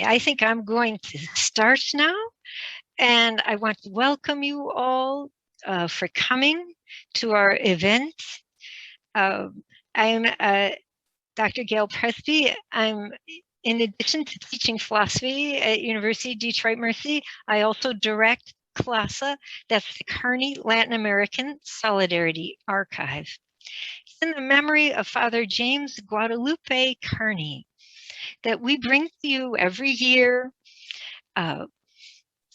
I think I'm going to start now, and I want to welcome you all for coming to our event. I'm Dr. Gail Presby. In addition to teaching philosophy at University of Detroit Mercy, I also direct CLASA, that's the Kearney Latin American Solidarity Archive. It's in the memory of Father James Guadalupe Kearney that we bring to you every year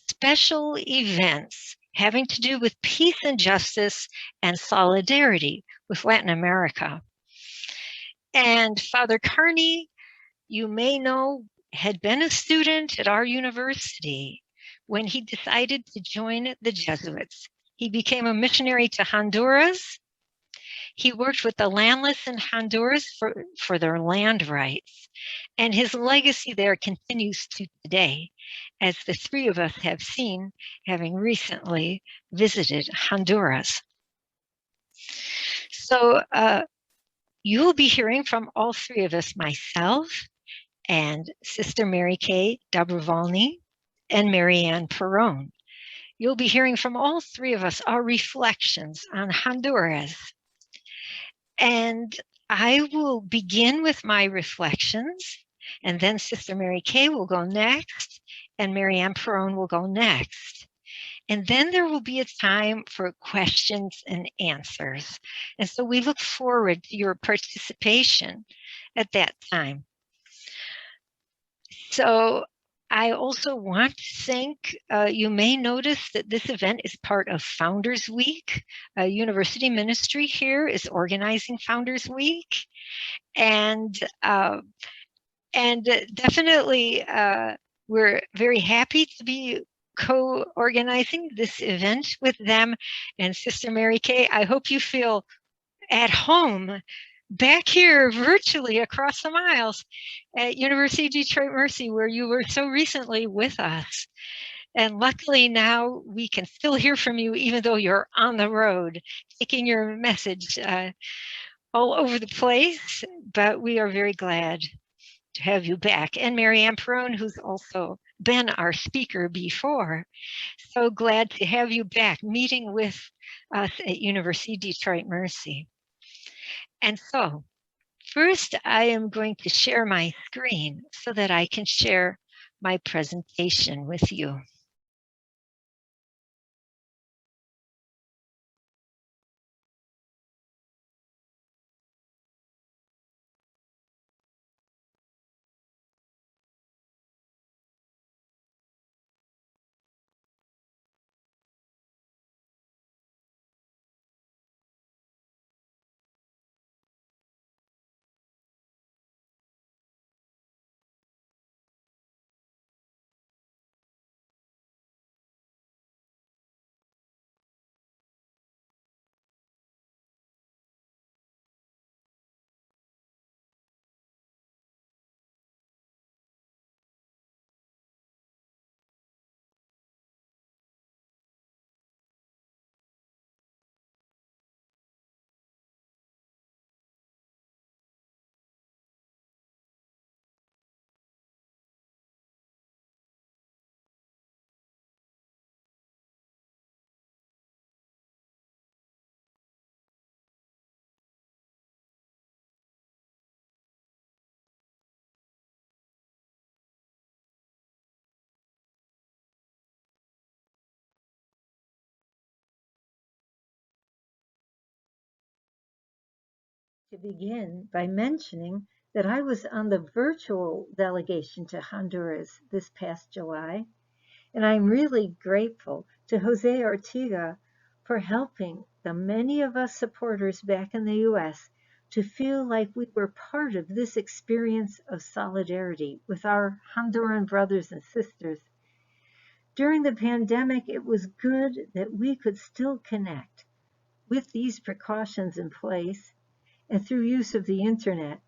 special events having to do with peace and justice and solidarity with Latin America. And Father Kearney, you may know, had been a student at our university when he decided to join the Jesuits. He became a missionary to Honduras. He worked with the landless in Honduras for their land rights. And his legacy there continues to today, as the three of us have seen, having recently visited Honduras. So you'll be hearing from all three of us, myself and Sister Mary Kay Dobrovolny and Marianne Perron. You'll be hearing from all three of us our reflections on Honduras. And I will begin with my reflections, and then Sister Mary Kay will go next, and Marianne Perron will go next. And then there will be a time for questions and answers. And so we look forward to your participation at that time. So I also want to thank, you may notice that this event is part of Founders Week. University Ministry here is organizing Founders Week. And definitely we're very happy to be co-organizing this event with them. And Sister Mary Kay, I hope you feel at home back here virtually across the miles at University of Detroit Mercy, where you were so recently with us. And luckily now we can still hear from you even though you're on the road, taking your message all over the place, but we are very glad to have you back. And Marianne Perron, who's also been our speaker before. So glad to have you back meeting with us at University of Detroit Mercy. And so first, I am going to share my screen so that I can share my presentation with you. To begin by mentioning that I was on the virtual delegation to Honduras this past July, and I'm really grateful to Jose Ortega for helping the many of us supporters back in the U.S. to feel like we were part of this experience of solidarity with our Honduran brothers and sisters. During the pandemic, it was good that we could still connect with these precautions in place and through use of the internet.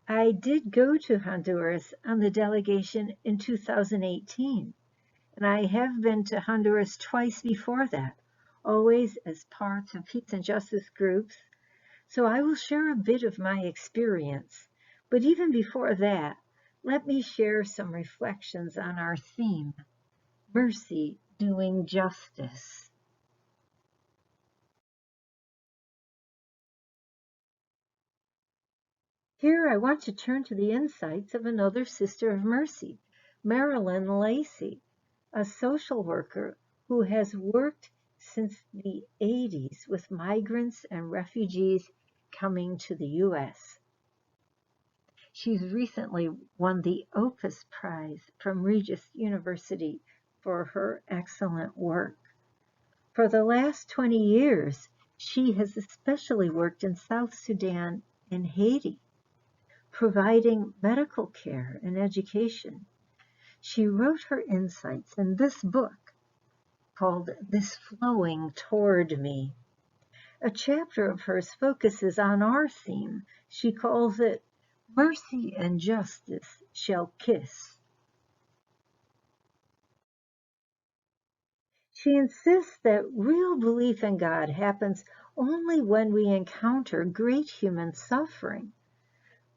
I did go to Honduras on the delegation in 2018, and I have been to Honduras twice before that, always as part of peace and justice groups. So I will share a bit of my experience. But even before that, let me share some reflections on our theme, mercy doing justice. Here I want to turn to the insights of another Sister of Mercy, Marilyn Lacey, a social worker who has worked since the 80s with migrants and refugees coming to the U.S. She's recently won the Opus Prize from Regis University for her excellent work. For the last 20 years, she has especially worked in South Sudan and Haiti, providing medical care and education. She wrote her insights in this book called This Flowing Toward Me. A chapter of hers focuses on our theme. She calls it Mercy and Justice Shall Kiss. She insists that real belief in God happens only when we encounter great human suffering.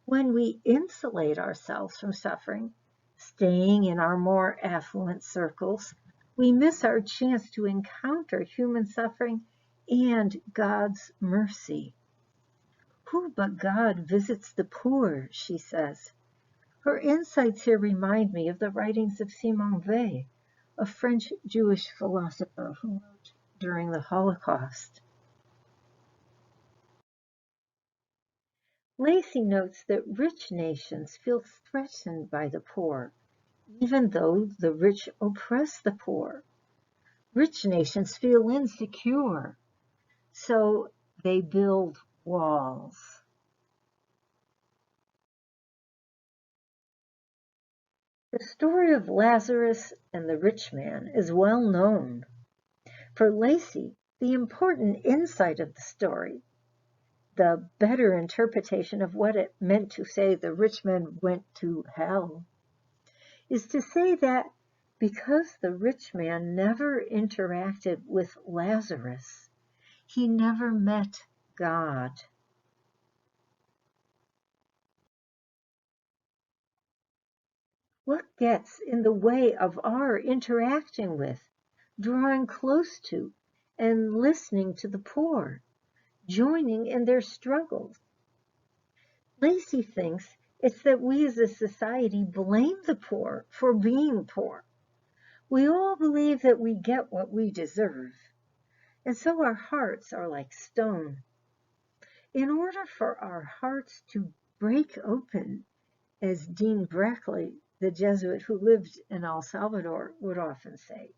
When we insulate ourselves from suffering, staying in our more affluent circles, we miss our chance to encounter human suffering and God's mercy. Who but God visits the poor, she says. Her insights here remind me of the writings of Simone Weil, a French Jewish philosopher who wrote during the Holocaust. Lacey notes that rich nations feel threatened by the poor, even though the rich oppress the poor. Rich nations feel insecure, so they build walls. The story of Lazarus and the rich man is well known. For Lacey, the important insight of the story, the better interpretation of what it meant to say the rich man went to hell, is to say that because the rich man never interacted with Lazarus, he never met God. What gets in the way of our interacting with, drawing close to, and listening to the poor, joining in their struggles? Lacey thinks it's that we as a society blame the poor for being poor. We all believe that we get what we deserve, and so our hearts are like stone. In order for our hearts to break open, as Dean Brackley, the Jesuit who lived in El Salvador, would often say,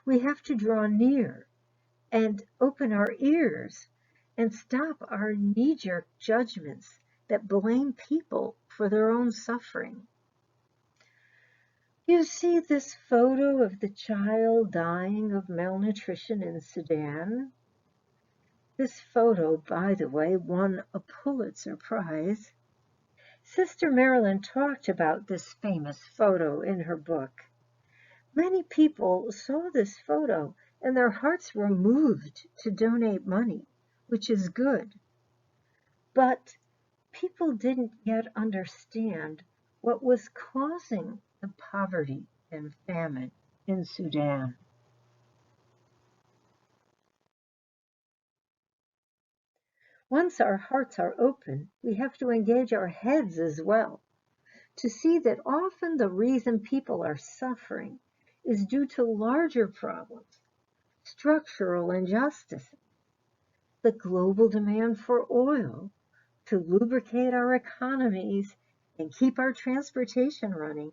we have to draw near and open our ears and stop our knee-jerk judgments that blame people for their own suffering. You see this photo of the child dying of malnutrition in Sudan? This photo, by the way, won a Pulitzer Prize. Sister Marilyn talked about this famous photo in her book. Many people saw this photo and their hearts were moved to donate money, which is good. But people didn't yet understand what was causing the poverty and famine in Sudan. Once our hearts are open, we have to engage our heads as well, to see that often the reason people are suffering is due to larger problems, structural injustices, the global demand for oil to lubricate our economies and keep our transportation running.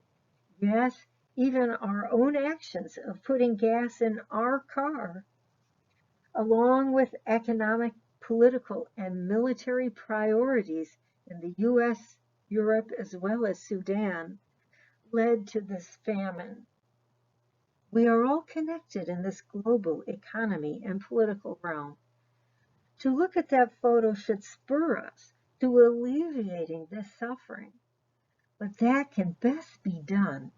Yes, even our own actions of putting gas in our car, along with economic, political, and military priorities in the US, Europe, as well as Sudan, led to this famine. We are all connected in this global economy and political realm. To look at that photo should spur us to alleviating this suffering. But that can best be done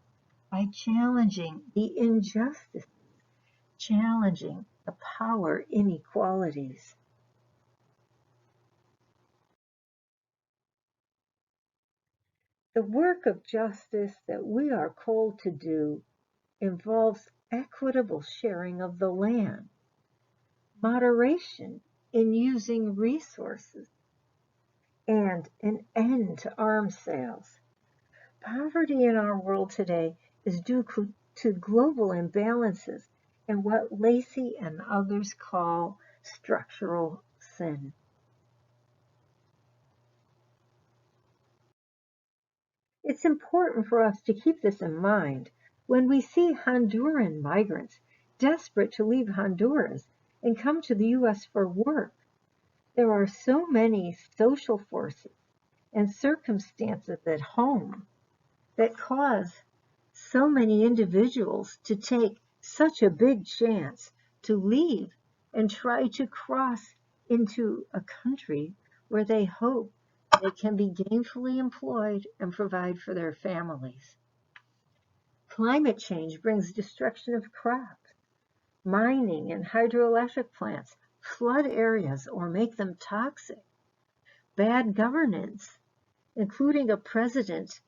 by challenging the injustice, challenging the power inequalities. The work of justice that we are called to do involves equitable sharing of the land, moderation in using resources, and an end to arms sales. Poverty in our world today is due to global imbalances and what Lacey and others call structural sin. It's important for us to keep this in mind when we see Honduran migrants desperate to leave Honduras and come to the U.S. for work. There are so many social forces and circumstances at home that cause so many individuals to take such a big chance to leave and try to cross into a country where they hope they can be gainfully employed and provide for their families. Climate change brings destruction of crops. Mining and hydroelectric plants flood areas or make them toxic. Bad governance, including a president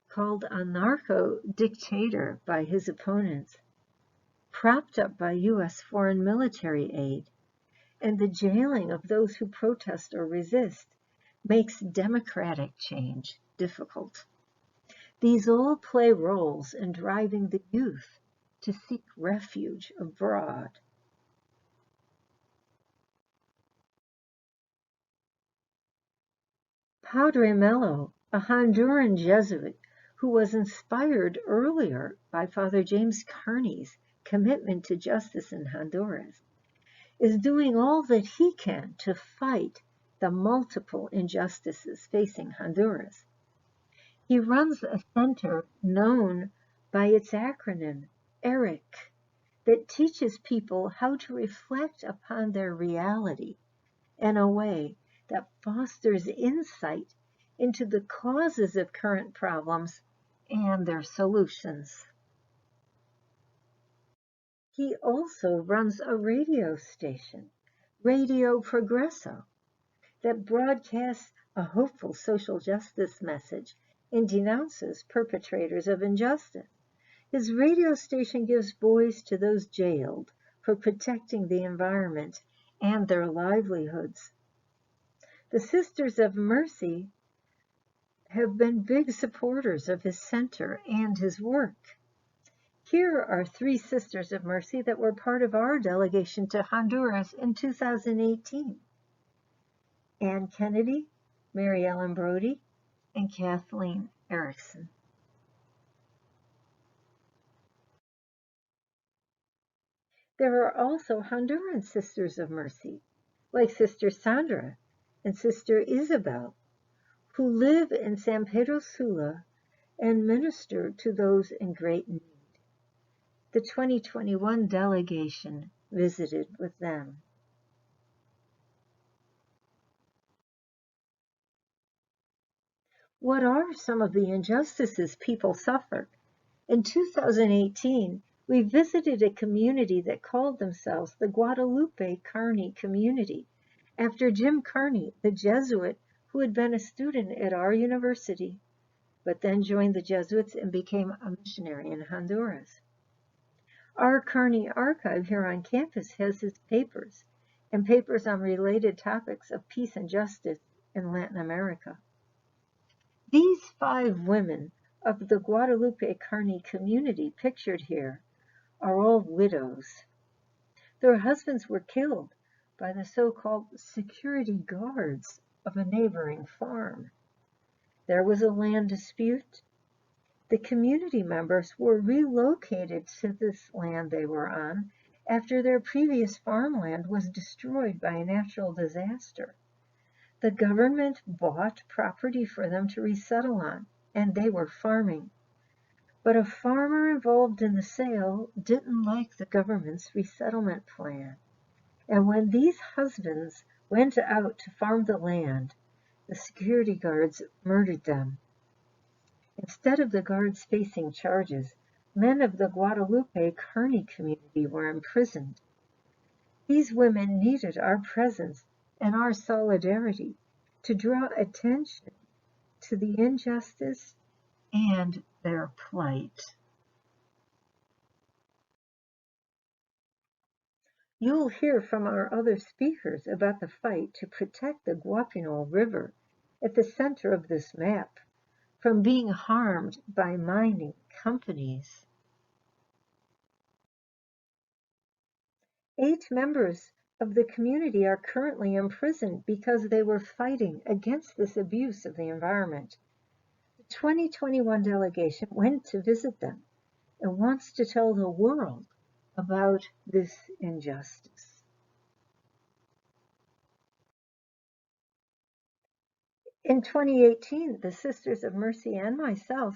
called a narco-dictator by his opponents, propped up by U.S. foreign military aid, and the jailing of those who protest or resist, makes democratic change difficult. These all play roles in driving the youth to seek refuge abroad. Padre Melo, a Honduran Jesuit who was inspired earlier by Father James Carney's commitment to justice in Honduras, is doing all that he can to fight the multiple injustices facing Honduras. He runs a center known by its acronym, ERIC, that teaches people how to reflect upon their reality in a way that fosters insight into the causes of current problems and their solutions. He also runs a radio station, Radio Progreso, that broadcasts a hopeful social justice message and denounces perpetrators of injustice. His radio station gives voice to those jailed for protecting the environment and their livelihoods. The Sisters of Mercy have been big supporters of his center and his work. Here are 3 Sisters of Mercy that were part of our delegation to Honduras in 2018. Ann Kennedy, Mary Ellen Brody, and Kathleen Erickson. There are also Honduran Sisters of Mercy, like Sister Sandra and Sister Isabel, who live in San Pedro Sula and minister to those in great need. The 2021 delegation visited with them. What are some of the injustices people suffer? In 2018, we visited a community that called themselves the Guadalupe Carney Community, after Jim Carney, the Jesuit who had been a student at our university, but then joined the Jesuits and became a missionary in Honduras. Our Carney archive here on campus has his papers and papers on related topics of peace and justice in Latin America. These 5 women of the Guadalupe Carney community pictured here are all widows. Their husbands were killed by the so-called security guards of a neighboring farm. There was a land dispute. The community members were relocated to this land they were on after their previous farmland was destroyed by a natural disaster. The government bought property for them to resettle on, and they were farming. But a farmer involved in the sale didn't like the government's resettlement plan. And when these husbands went out to farm the land, the security guards murdered them. Instead of the guards facing charges, men of the Guadalupe Carney community were imprisoned. These women needed our presence and our solidarity to draw attention to the injustice and their plight. You'll hear from our other speakers about the fight to protect the Guapinol River at the center of this map from being harmed by mining companies. 8 members of the community are currently imprisoned because they were fighting against this abuse of the environment. The 2021 delegation went to visit them and wants to tell the world about this injustice. In 2018, the Sisters of Mercy and myself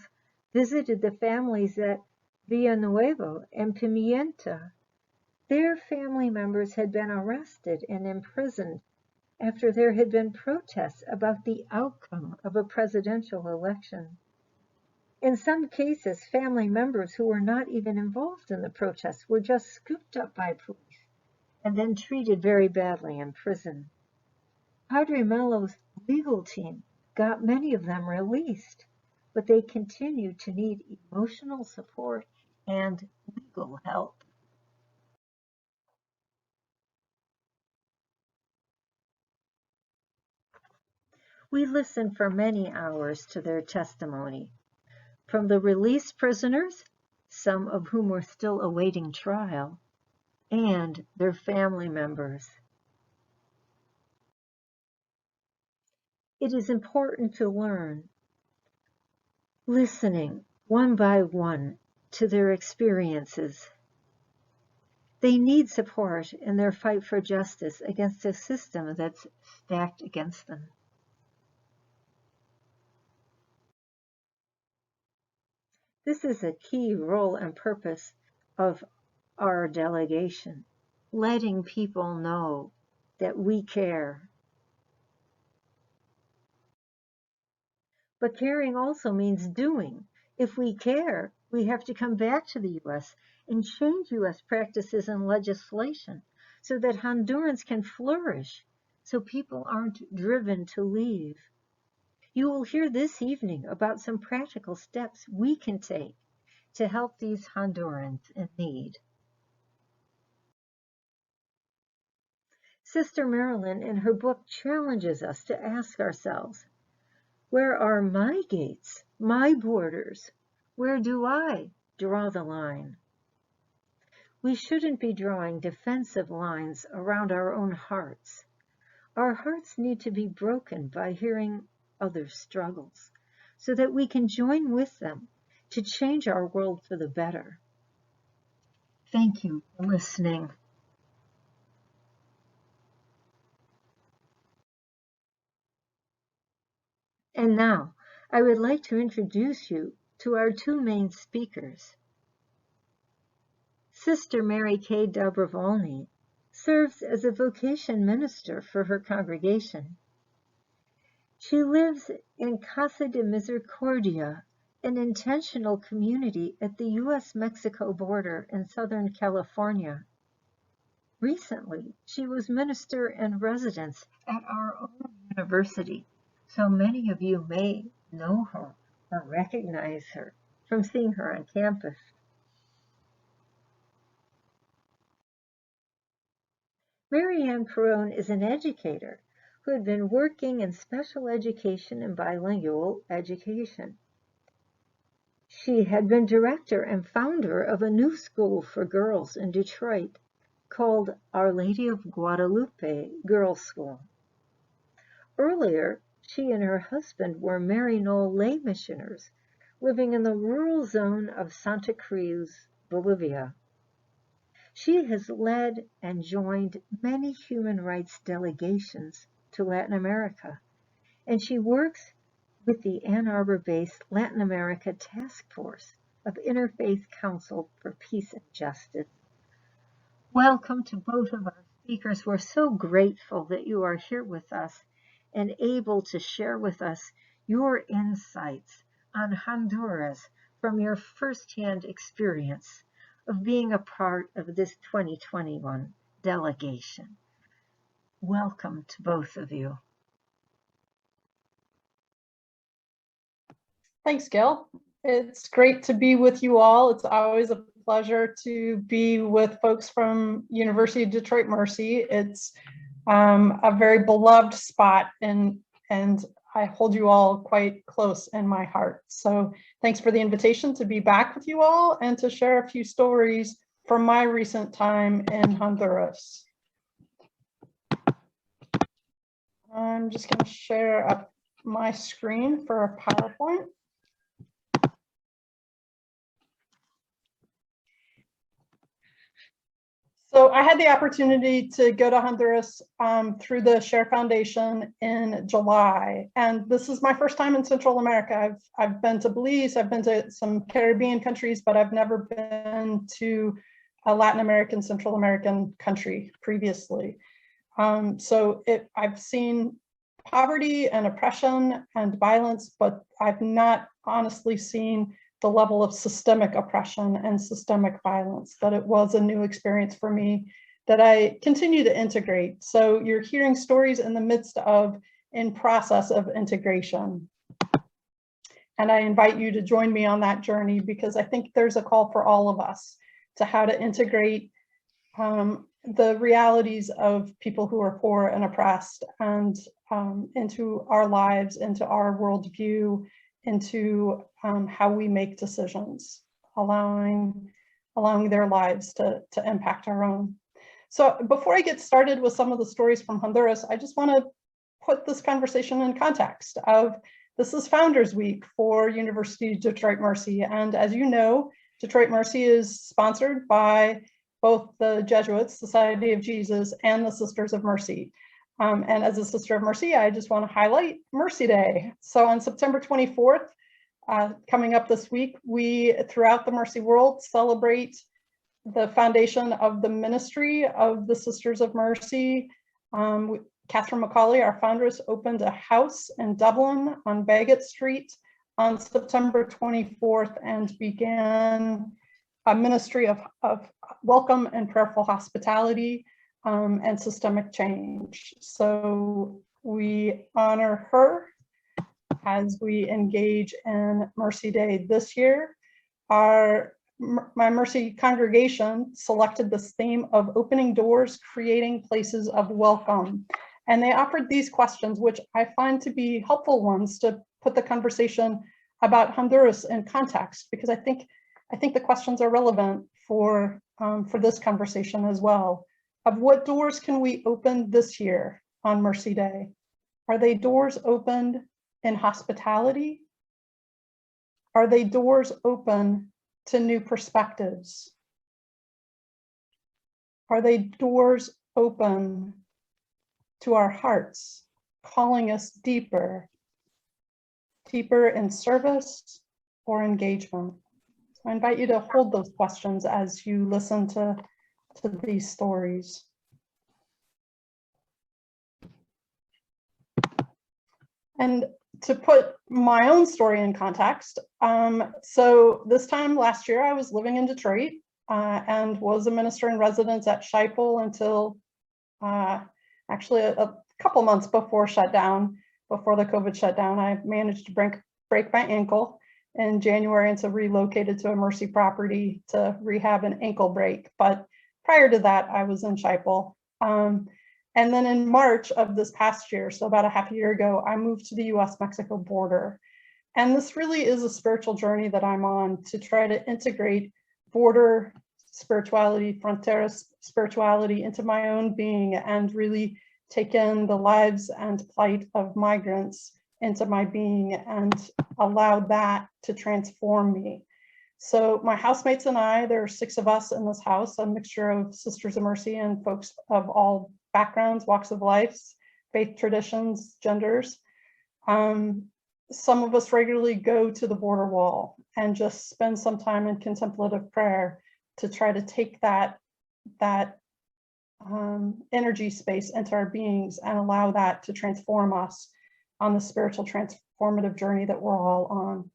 visited the families at Villanuevo and Pimienta. Their family members had been arrested and imprisoned after there had been protests about the outcome of a presidential election. In some cases, family members who were not even involved in the protests were just scooped up by police and then treated very badly in prison. Padre Melo's legal team got many of them released, but they continue to need emotional support and legal help. We listened for many hours to their testimony. From the released prisoners, some of whom were still awaiting trial, and their family members. It is important to learn, listening one by one to their experiences. They need support in their fight for justice against a system that's stacked against them. This is a key role and purpose of our delegation, letting people know that we care. But caring also means doing. If we care, we have to come back to the US and change US practices and legislation so that Hondurans can flourish, so people aren't driven to leave. You will hear this evening about some practical steps we can take to help these Hondurans in need. Sister Marilyn, in her book, challenges us to ask ourselves, where are my gates, my borders? Where do I draw the line? We shouldn't be drawing defensive lines around our own hearts. Our hearts need to be broken by hearing others' struggles so that we can join with them to change our world for the better. Thank you for listening. And now, I would like to introduce you to our 2 main speakers. Sister Mary Kay Dobrovolny serves as a vocation minister for her congregation. She lives in Casa de Misericordia, an intentional community at the US-Mexico border in Southern California. Recently, she was minister in residence at our own university, so many of you may know her or recognize her from seeing her on campus. Marianne Perone is an educator who had been working in special education and bilingual education. She had been director and founder of a new school for girls in Detroit called Our Lady of Guadalupe Girls' School. Earlier, she and her husband were Maryknoll lay missioners living in the rural zone of Santa Cruz, Bolivia. She has led and joined many human rights delegations to Latin America, and she works with the Ann Arbor-based Latin America Task Force of Interfaith Council for Peace and Justice. Welcome to both of our speakers. We're so grateful that you are here with us and able to share with us your insights on Honduras from your firsthand experience of being a part of this 2021 delegation. Welcome to both of you. Thanks, Gil. It's great to be with you all. It's always a pleasure to be with folks from University of Detroit Mercy. It's a very beloved spot, and I hold you all quite close in my heart. So thanks for the invitation to be back with you all and to share a few stories from my recent time in Honduras. I'm just going to share up my screen for a PowerPoint. So I had the opportunity to go to Honduras through the Share Foundation in July, and this is my first time in Central America. I've been to Belize, I've been to some Caribbean countries, but I've never been to a Latin American, Central American country previously. So I've seen poverty and oppression and violence, but I've not honestly seen the level of systemic oppression and systemic violence. That it was a new experience for me that I continue to integrate. So you're hearing stories in the midst of, in process of integration. And I invite you to join me on that journey, because I think there's a call for all of us to how to integrate the realities of people who are poor and oppressed and into our lives, into our worldview, into how we make decisions, allowing their lives to impact our own. So before I get started with some of the stories from Honduras, I just want to put this conversation in context of, this is Founders Week for University of Detroit Mercy. And as you know, Detroit Mercy is sponsored by both the Jesuits, Society of Jesus, and the Sisters of Mercy. And as a Sister of Mercy, I just want to highlight Mercy Day. So on September 24th, coming up this week, we, throughout the Mercy world, celebrate the foundation of the Ministry of the Sisters of Mercy. Catherine McCauley, our foundress, opened a house in Dublin on Bagot Street on September 24th and began a ministry of welcome and prayerful hospitality and systemic change. So we honor her as we engage in Mercy Day this year. My Mercy congregation selected this theme of opening doors, creating places of welcome. And they offered these questions, which I find to be helpful ones to put the conversation about Honduras in context, because I think the questions are relevant for this conversation as well. Of what doors can we open this year on Mercy Day? Are they doors opened in hospitality? Are they doors open to new perspectives? Are they doors open to our hearts, calling us deeper in service or engagement? I invite you to hold those questions as you listen to these stories. And to put my own story in context, so this time last year I was living in Detroit and was a minister in residence at Scheipel until actually a couple months before the COVID shutdown. I managed to break my ankle in January, and so relocated to a Mercy property to rehab an ankle break. But prior to that, I was in Scheipel. And then in March of this past year, so about a half a year ago, I moved to the US-Mexico border. And this really is a spiritual journey that I'm on to try to integrate border spirituality, frontera spirituality into my own being, and really take in the lives and plight of migrants into my being and allow that to transform me. So my housemates and I, there are 6 of us in this house, a mixture of Sisters of Mercy and folks of all backgrounds, walks of life, faith traditions, genders. Some of us regularly go to the border wall and just spend some time in contemplative prayer to try to take that energy space into our beings and allow that to transform us on the spiritual transformative journey that we're all on.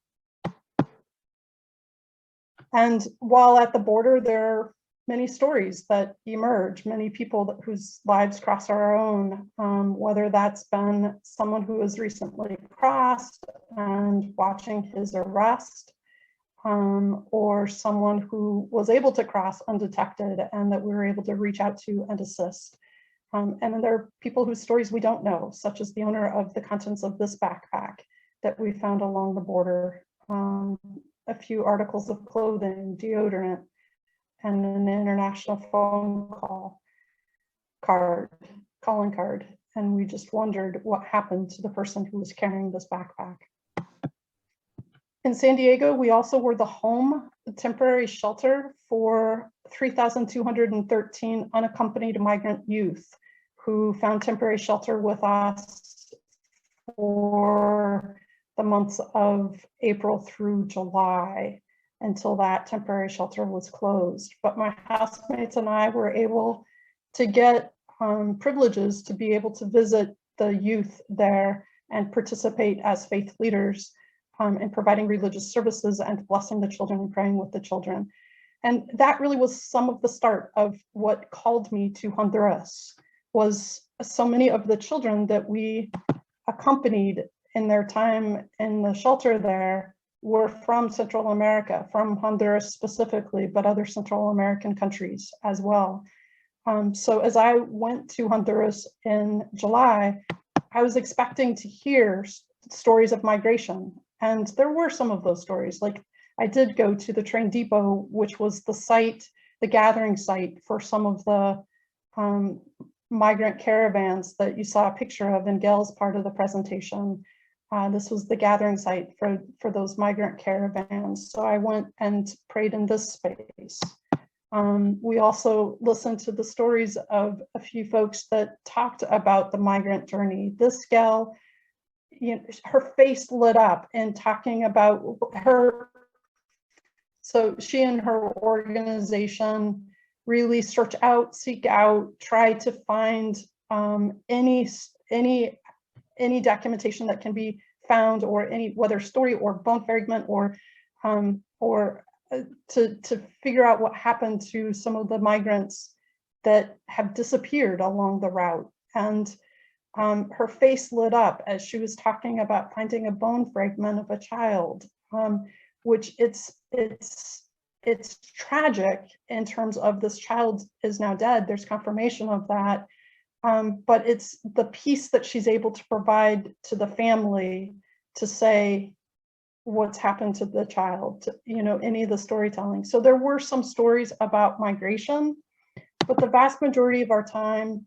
And while at the border, there are many stories that emerge, many people whose lives cross our own, whether that's been someone who was recently crossed and watching his arrest, or someone who was able to cross undetected and that we were able to reach out to and assist. And then there are people whose stories we don't know, such as the owner of the contents of this backpack that we found along the border. A few articles of clothing, deodorant, and an international phone calling card. And we just wondered what happened to the person who was carrying this backpack. In San Diego, we also were the temporary shelter for 3,213 unaccompanied migrant youth who found temporary shelter with us for the months of April through July until that temporary shelter was closed. But my housemates and I were able to get privileges to be able to visit the youth there and participate as faith leaders in providing religious services and blessing the children and praying with the children. And that really was some of the start of what called me to Honduras, was so many of the children that we accompanied in their time in the shelter there were from Central America, from Honduras specifically, but other Central American countries as well. So as I went to Honduras in July, I was expecting to hear stories of migration. And there were some of those stories. Like, I did go to the train depot, which was the site, the gathering site for some of the migrant caravans that you saw a picture of in Gail's part of the presentation. This was the gathering site for those migrant caravans. So I went and prayed in this space. We also listened to the stories of a few folks that talked about the migrant journey. This gal, her face lit up in talking about her. So she and her organization really search out, seek out, try to find any documentation that can be found, or any, whether story or bone fragment, or to figure out what happened to some of the migrants that have disappeared along the route. And her face lit up as she was talking about finding a bone fragment of a child, which it's tragic in terms of this child is now dead. There's confirmation of that. But it's the piece that she's able to provide to the family to say what's happened to the child, any of the storytelling. So there were some stories about migration, but the vast majority of our time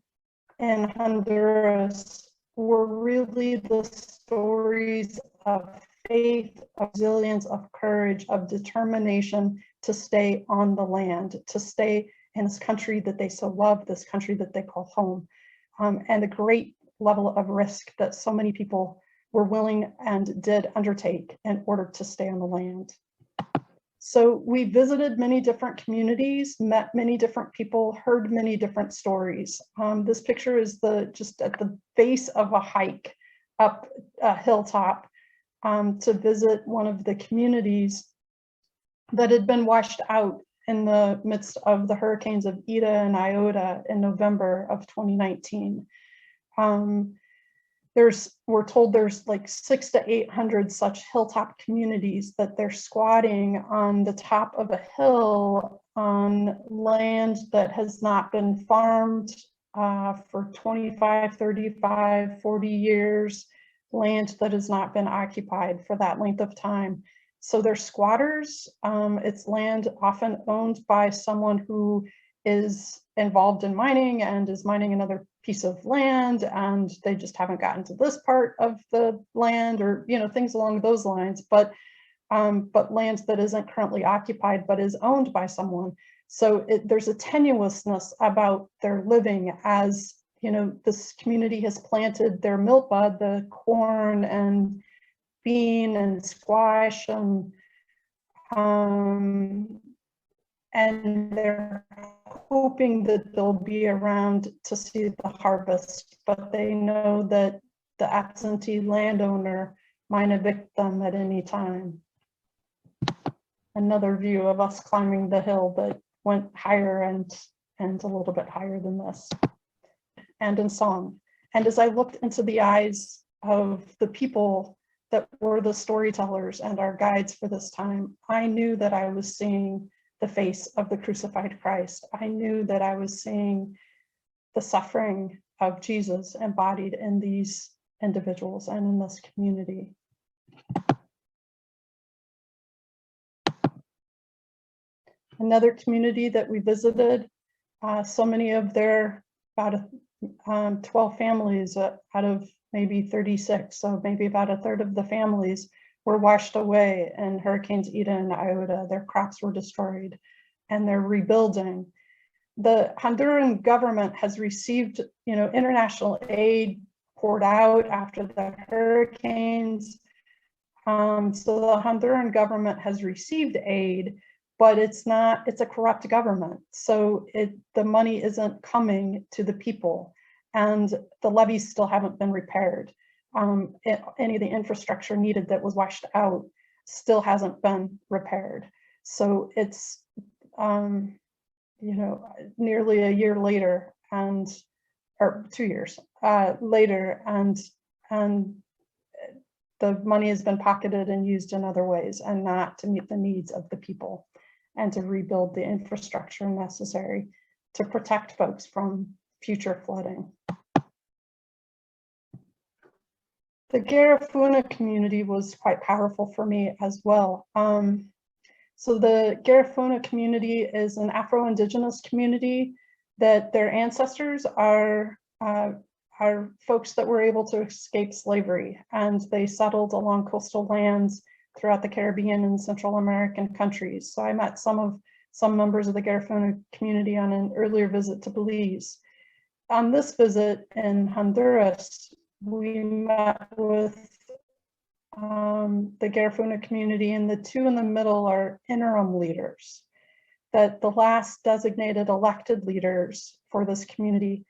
in Honduras were really the stories of faith, of resilience, of courage, of determination to stay on the land, to stay in this country that they so love, this country that they call home, and a great level of risk that so many people were willing and did undertake in order to stay on the land. So we visited many different communities, met many different people, heard many different stories. This picture is just at the base of a hike up a hilltop to visit one of the communities that had been washed out in the midst of the hurricanes of Ida and Iota in November of 2019. We're told there's like 600 to 800 such hilltop communities that they're squatting on the top of a hill on land that has not been farmed for 25, 35, 40 years, land that has not been occupied for that length of time. So they're squatters. It's land often owned by someone who is involved in mining and is mining another piece of land, and they just haven't gotten to this part of the land, or things along those lines, but land that isn't currently occupied but is owned by someone. So there's a tenuousness about their living, as this community has planted their milpa, the corn and bean and squash, and they're hoping that they'll be around to see the harvest, but they know that the absentee landowner might evict them at any time. Another view of us climbing the hill that went higher and a little bit higher than this, and in song. And as I looked into the eyes of the people that were the storytellers and our guides for this time, I knew that I was seeing the face of the crucified Christ. I knew that I was seeing the suffering of Jesus embodied in these individuals and in this community. Another community that we visited, so many of their about 12 families out of maybe 36, so maybe about a third of the families were washed away in hurricanes Ida and Iota. Their crops were destroyed and they're rebuilding. The Honduran government has received, international aid poured out after the hurricanes. So the Honduran government has received aid, but it's a corrupt government. So the money isn't coming to the people, and the levees still haven't been repaired. Any of the infrastructure needed that was washed out still hasn't been repaired. So it's, nearly a year later, or 2 years later, and the money has been pocketed and used in other ways and not to meet the needs of the people and to rebuild the infrastructure necessary to protect folks from future flooding. The Garifuna community was quite powerful for me as well. So the Garifuna community is an Afro-Indigenous community that their ancestors are folks that were able to escape slavery, and they settled along coastal lands throughout the Caribbean and Central American countries. So I met some members of the Garifuna community on an earlier visit to Belize. On this visit in Honduras, we met with the Garifuna community, and the two in the middle are interim leaders, that the last designated elected leaders for this community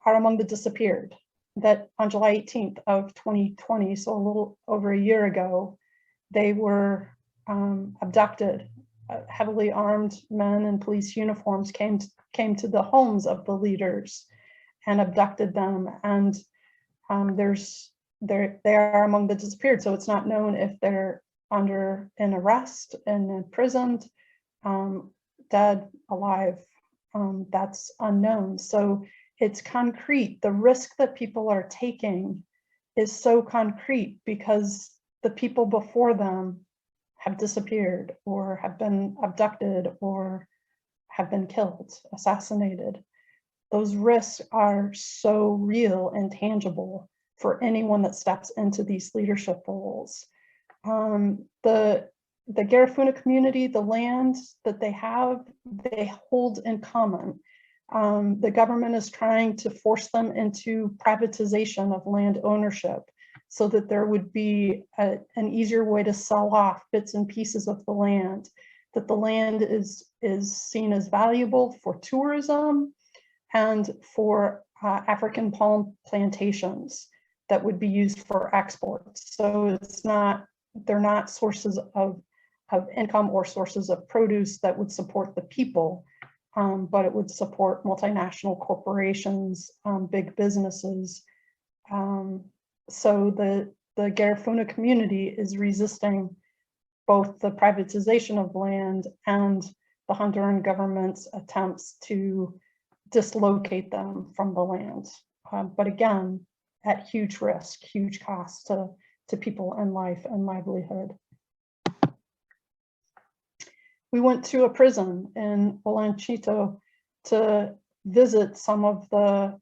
are among the disappeared, that on July 18th of 2020, so a little over a year ago, they were abducted. Heavily armed men in police uniforms came to the homes of the leaders and abducted them, and they are among the disappeared, so it's not known if they're under an arrest and imprisoned, dead, alive. That's unknown. So it's concrete. The risk that people are taking is so concrete because the people before them have disappeared or have been abducted or have been killed, assassinated. Those risks are so real and tangible for anyone that steps into these leadership roles. The Garifuna community, the land that they have, they hold in common. The government is trying to force them into privatization of land ownership so that there would be an easier way to sell off bits and pieces of the land, that the land is seen as valuable for tourism and for African palm plantations that would be used for exports. So they're not sources of income or sources of produce that would support the people, but it would support multinational corporations, big businesses. So the Garifuna community is resisting both the privatization of land and the Honduran government's attempts to dislocate them from the land. But again, at huge risk, huge cost to people and life and livelihood. We went to a prison in Olanchito to visit some of the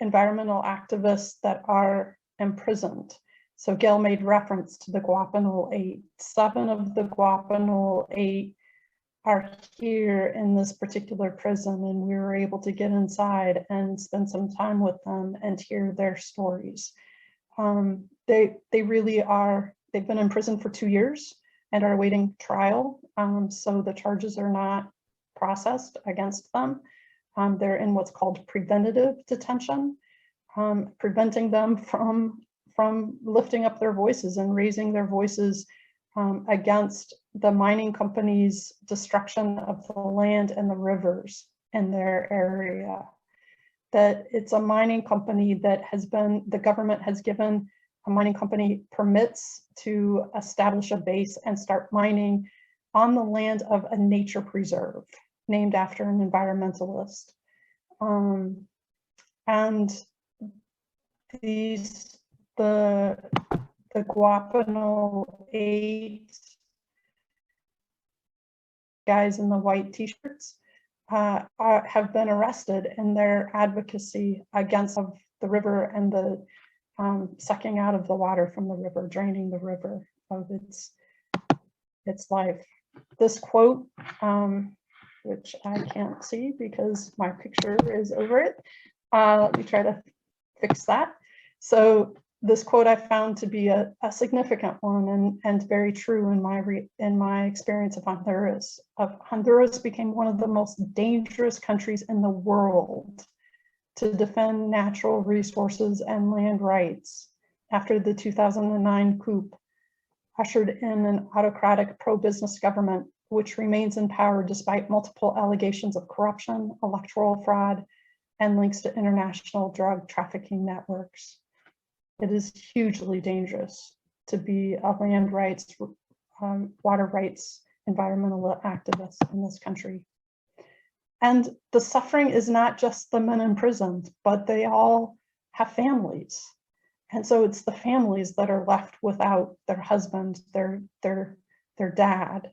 environmental activists that are imprisoned. So Gail made reference to the Guapanol 8. 7 of the Guapanol 8 are here in this particular prison, and we were able to get inside and spend some time with them and hear their stories. They really are, they've been in prison for 2 years and are awaiting trial. So the charges are not processed against them. They're in what's called preventative detention, preventing them from lifting up their voices and raising their voices against the mining company's destruction of the land and the rivers in their area. That it's a mining company that the government has given a mining company permits to establish a base and start mining on the land of a nature preserve named after an environmentalist. And the Guapano 8 guys in the white t-shirts have been arrested in their advocacy against the river and the sucking out of the water from the river, draining the river of its life. This quote, which I can't see because my picture is over it. Let me try to fix that. So this quote I found to be a significant one and very true in my experience of Honduras. Honduras became one of the most dangerous countries in the world to defend natural resources and land rights after the 2009 coup ushered in an autocratic pro-business government, which remains in power despite multiple allegations of corruption, electoral fraud, and links to international drug trafficking networks. It is hugely dangerous to be a land rights, water rights, environmental activist in this country. And the suffering is not just the men imprisoned, but they all have families. And so it's the families that are left without their husband, their dad.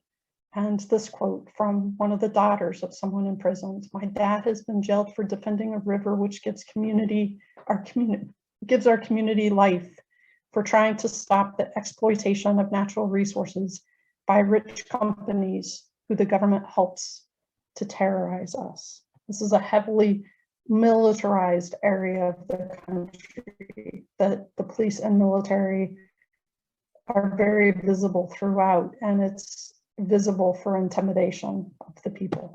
And this quote from one of the daughters of someone imprisoned: "My dad has been jailed for defending a river which gives our community life, for trying to stop the exploitation of natural resources by rich companies who the government helps to terrorize us." This is a heavily militarized area of the country that the police and military are very visible throughout, and it's visible for intimidation of the people.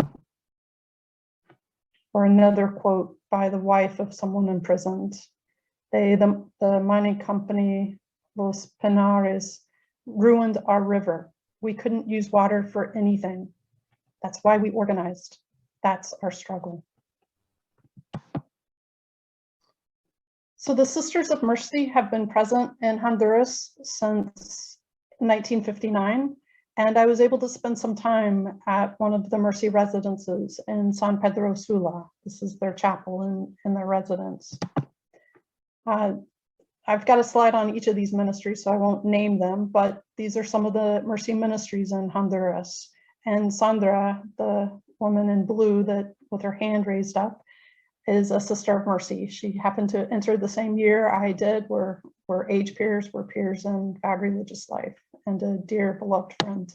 Or another quote by the wife of someone imprisoned: the mining company Los Pinares ruined our river. We couldn't use water for anything. That's why we organized. That's our struggle. So the Sisters of Mercy have been present in Honduras since 1959, and I was able to spend some time at one of the Mercy residences in San Pedro Sula. This is their chapel in their residence. I've got a slide on each of these ministries, so I won't name them, but these are some of the Mercy ministries in Honduras. And Sandra, the woman in blue that with her hand raised up, is a Sister of Mercy. She happened to enter the same year I did. We're age peers, we're peers in our religious life, and a dear beloved friend.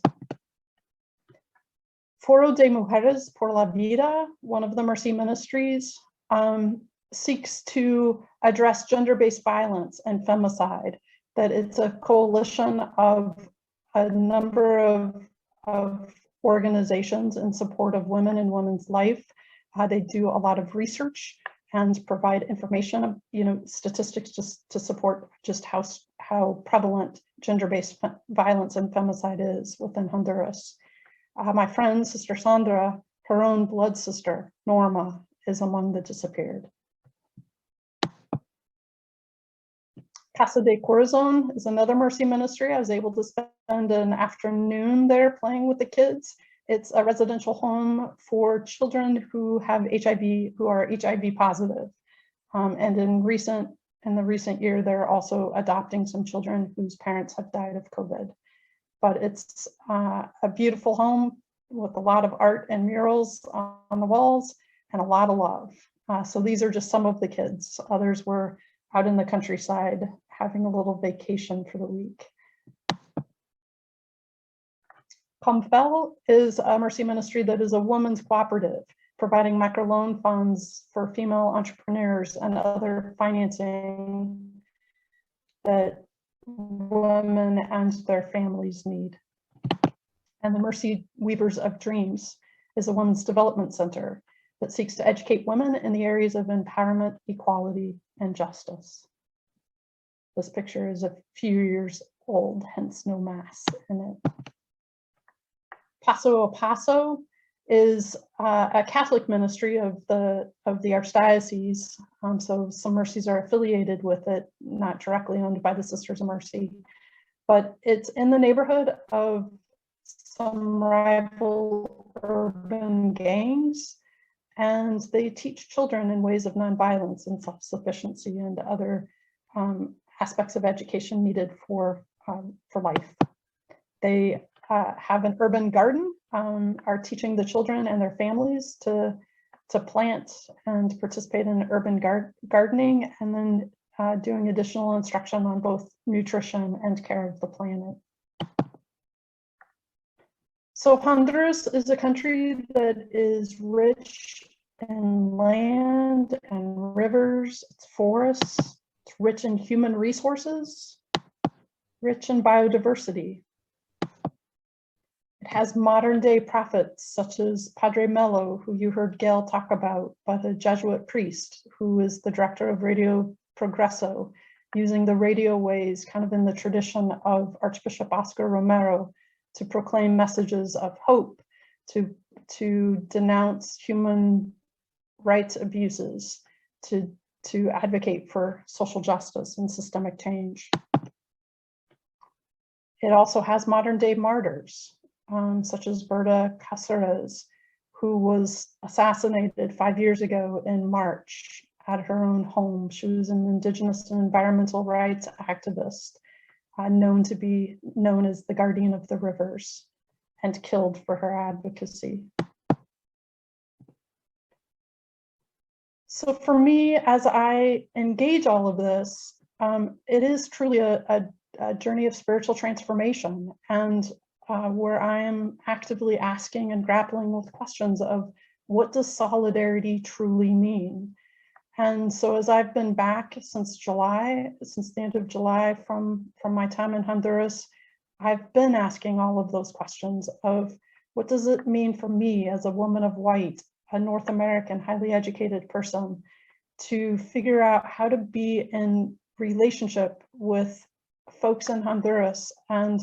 Foro de Mujeres por la Vida, one of the Mercy ministries, seeks to address gender-based violence and femicide. That it's a coalition of a number of organizations in support of women and women's life. They do a lot of research and provide information, statistics just to support just how prevalent gender-based violence and femicide is within Honduras. My friend, Sister Sandra, her own blood sister, Norma, is among the disappeared. Casa De Corazon is another Mercy ministry. I was able to spend an afternoon there playing with the kids. It's a residential home for children who have HIV, who are HIV positive. And in the recent year, they're also adopting some children whose parents have died of COVID. But it's a beautiful home with a lot of art and murals on the walls and a lot of love. So these are just some of the kids. Others were out in the countryside having a little vacation for the week. Comfel is a Mercy ministry that is a women's cooperative, providing microloan funds for female entrepreneurs and other financing that women and their families need. And the Mercy Weavers of Dreams is a women's development center that seeks to educate women in the areas of empowerment, equality, and justice. This picture is a few years old, hence no mass in it. Paso a Paso is a Catholic ministry of the Archdiocese. So some mercies are affiliated with it, not directly owned by the Sisters of Mercy, but it's in the neighborhood of some rival urban gangs, and they teach children in ways of nonviolence and self-sufficiency and other aspects of education needed for life. They have an urban garden, are teaching the children and their families to plant and participate in urban gardening, and then doing additional instruction on both nutrition and care of the planet. So Honduras is a country that is rich in land and rivers, it's forests, it's rich in human resources, rich in biodiversity. It has modern day prophets such as Padre Melo, who you heard Gail talk about, but a Jesuit priest who is the director of Radio Progreso, using the radio waves kind of in the tradition of Archbishop Oscar Romero to proclaim messages of hope, to denounce human rights abuses, to advocate for social justice and systemic change. It also has modern day martyrs, such as Berta Cáceres, who was assassinated 5 years ago in March at her own home. She was an indigenous and environmental rights activist, known as the guardian of the rivers, and killed for her advocacy. So for me, as I engage all of this, it is truly a journey of spiritual transformation, and where I am actively asking and grappling with questions of what does solidarity truly mean? And so as I've been back since the end of July from my time in Honduras, I've been asking all of those questions of what does it mean for me as a woman of white, a North American, highly educated person, to figure out how to be in relationship with folks in Honduras and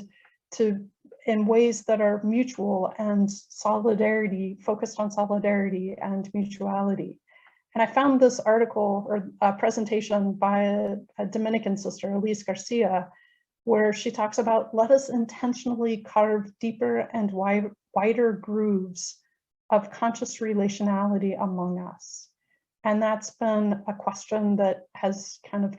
in ways that are mutual and focused on solidarity and mutuality. And I found this article or a presentation by a Dominican sister, Elise Garcia, where she talks about, let us intentionally carve deeper and wider grooves of conscious relationality among us. And that's been a question that has kind of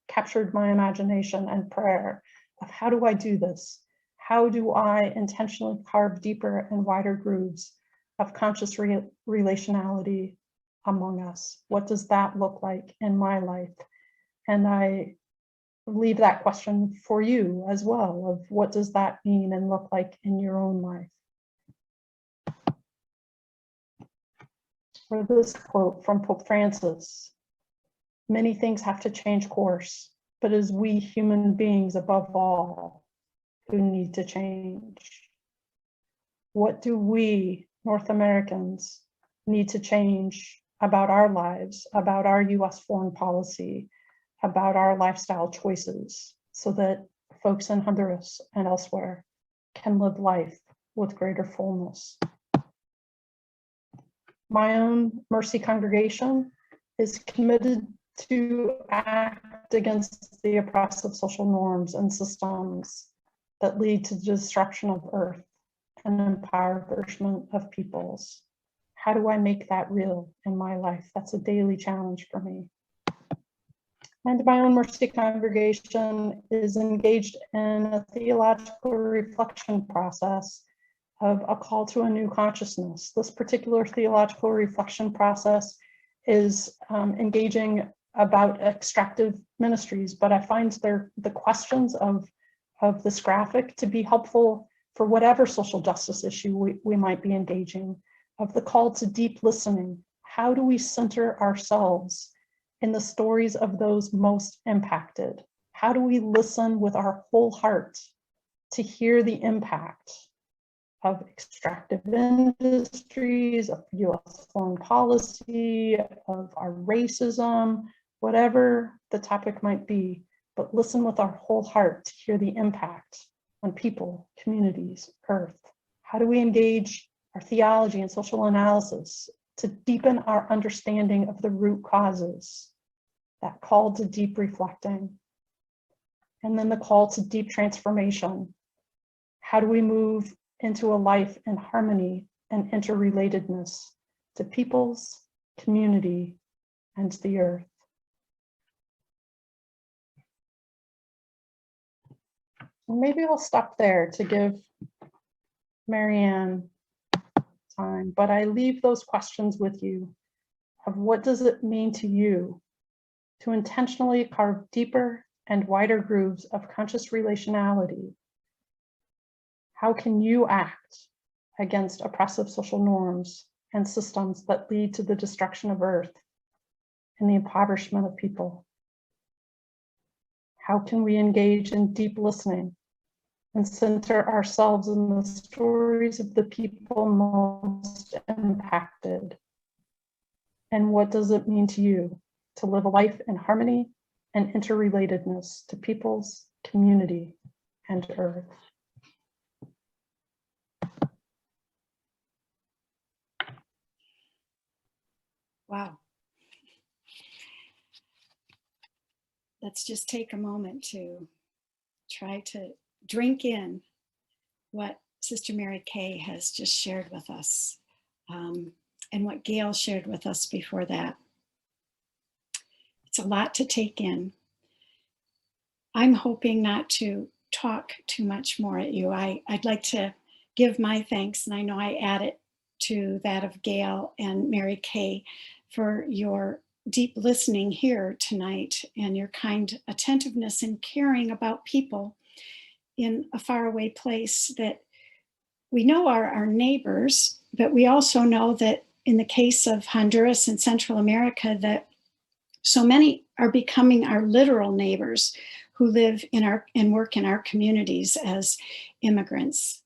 captured my imagination and prayer of how do I do this? How do I intentionally carve deeper and wider grooves of conscious relationality among us? What does that look like in my life? And I leave that question for you as well, of what does that mean and look like in your own life? For this quote from Pope Francis, many things have to change course, but it is we human beings above all who need to change. What do we, North Americans, need to change about our lives, about our US foreign policy, about our lifestyle choices, so that folks in Honduras and elsewhere can live life with greater fullness? My own Mercy congregation is committed to act against the oppressive social norms and systems that lead to the destruction of earth and impoverishment of peoples. How do I make that real in my life? That's a daily challenge for me. And my own Mercy congregation is engaged in a theological reflection process of a call to a new consciousness. This particular theological reflection process is engaging about extractive ministries, but I find the questions of this graphic to be helpful for whatever social justice issue we might be engaging, of the call to deep listening. How do we center ourselves in the stories of those most impacted? How do we listen with our whole heart to hear the impact of extractive industries, of US foreign policy, of our racism, whatever the topic might be, but listen with our whole heart to hear the impact on people, communities, earth? How do we engage our theology and social analysis, to deepen our understanding of the root causes, that call to deep reflecting, and then the call to deep transformation. How do we move into a life in harmony and interrelatedness to peoples, community, and the earth? Maybe we'll stop there to give Marianne time, but I leave those questions with you of what does it mean to you to intentionally carve deeper and wider grooves of conscious relationality? How can you act against oppressive social norms and systems that lead to the destruction of Earth and the impoverishment of people? How can we engage in deep listening and center ourselves in the stories of the people most impacted? And what does it mean to you to live a life in harmony and interrelatedness to peoples, community, and Earth? Wow. Let's just take a moment to try to drink in what Sister Mary Kay has just shared with us, and what Gail shared with us before that. It's a lot to take in. I'm hoping not to talk too much more at you. I'd like to give my thanks, and I know I add it to that of Gail and Mary Kay, for your deep listening here tonight and your kind attentiveness and caring about people in a faraway place that we know are our neighbors, but we also know that in the case of Honduras and Central America, that so many are becoming our literal neighbors who live in our and work in our communities as immigrants.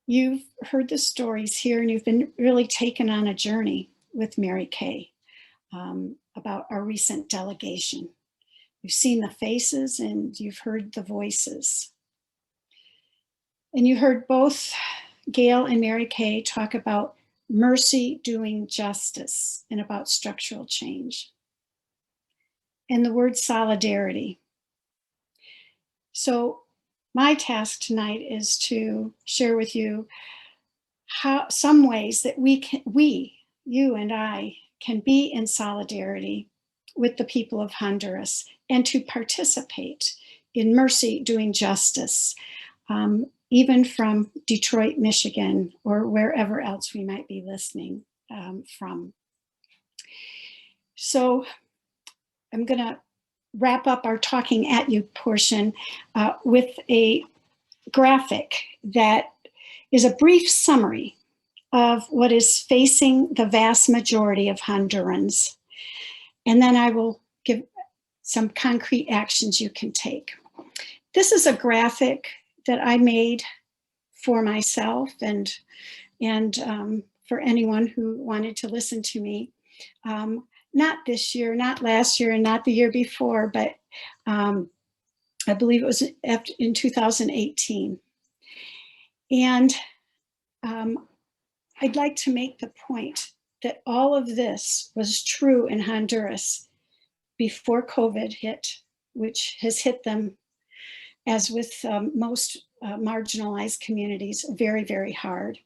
You've heard the stories here, and you've been really taken on a journey with Mary Kay about our recent delegation. You've seen the faces and you've heard the voices. And you heard both Gail and Mary Kay talk about mercy doing justice and about structural change. And the word solidarity. So my task tonight is to share with you how some ways that you and I, can be in solidarity with the people of Honduras and to participate in mercy doing justice, even from Detroit, Michigan, or wherever else we might be listening from. So I'm gonna wrap up our talking at you portion with a graphic that is a brief summary of what is facing the vast majority of Hondurans. And then I will give some concrete actions you can take. This is a graphic that I made for myself and for anyone who wanted to listen to me. Not this year, not last year, and not the year before, but I believe it was in 2018. And I'd like to make the point that all of this was true in Honduras before COVID hit, which has hit them, as with most marginalized communities, very, very hard.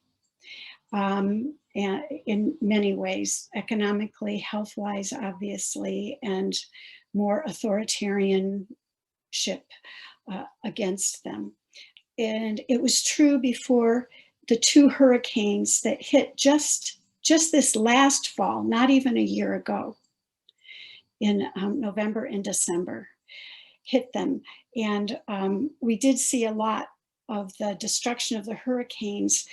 And in many ways, economically, health-wise, obviously, and more authoritarianship against them. And it was true before the two hurricanes that hit just this last fall, not even a year ago, in November and December, hit them. And we did see a lot of the destruction of the hurricanes,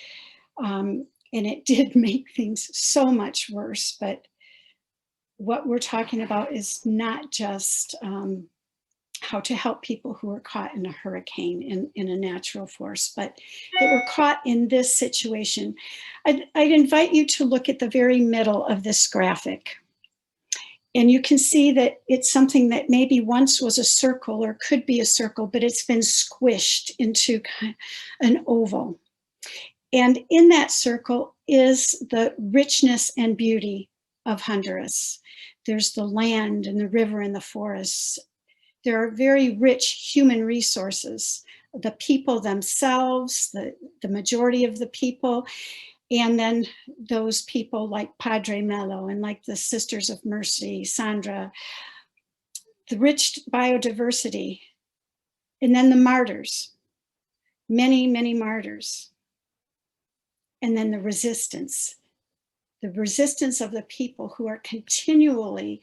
and it did make things so much worse. But what we're talking about is not just how to help people who are caught in a hurricane in a natural force, but that were caught in this situation. I'd invite you to look at the very middle of this graphic. And you can see that it's something that maybe once was a circle or could be a circle, but it's been squished into an oval. And in that circle is the richness and beauty of Honduras. There's the land and the river and the forests. There are very rich human resources, the people themselves, the majority of the people, and then those people like Padre Melo and like the Sisters of Mercy, Sandra, the rich biodiversity, and then the martyrs, many, many martyrs. And then the resistance of the people who are continually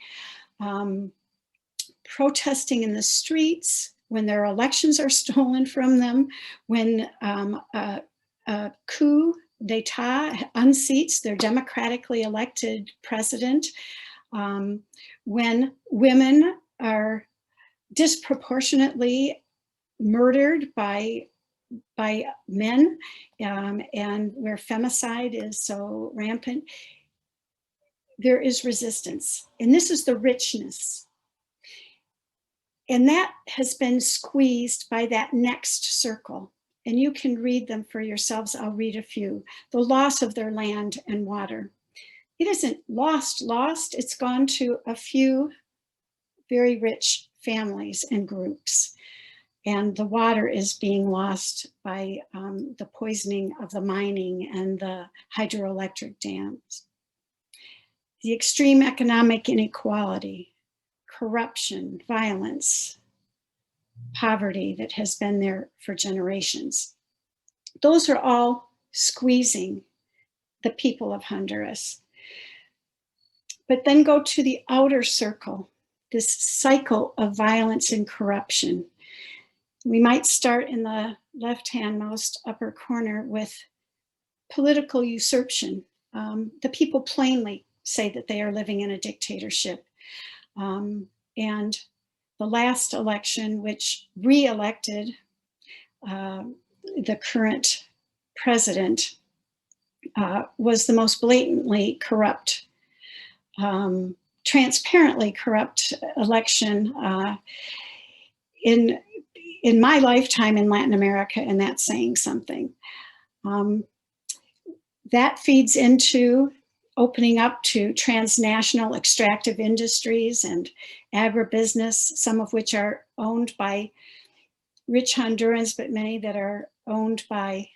protesting in the streets when their elections are stolen from them, when a coup d'etat unseats their democratically elected president, when women are disproportionately murdered by men, and where femicide is so rampant, there is resistance. And this is the richness. And that has been squeezed by that next circle. And you can read them for yourselves. I'll read a few. The loss of their land and water. It isn't lost, it's gone to a few very rich families and groups. And the water is being lost by the poisoning of the mining and the hydroelectric dams. The extreme economic inequality, corruption, violence, poverty that has been there for generations. Those are all squeezing the people of Honduras. But then go to the outer circle, this cycle of violence and corruption. We might start in the left-hand most upper corner with political usurpation. The people plainly say that they are living in a dictatorship. And the last election, which re-elected the current president, was the most blatantly corrupt, transparently corrupt election in my lifetime in Latin America, and that's saying something. That feeds into opening up to transnational extractive industries and agribusiness, some of which are owned by rich Hondurans, but many that are owned by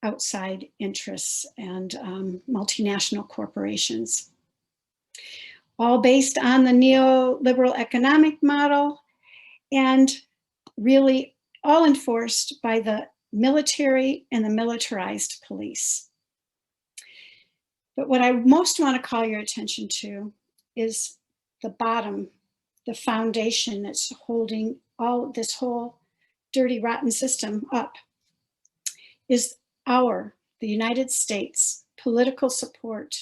outside interests and multinational corporations. All based on the neoliberal economic model, and really all enforced by the military and the militarized police. But what I most want to call your attention to is the bottom, the foundation that's holding all this whole dirty, rotten system up, is the United States, political support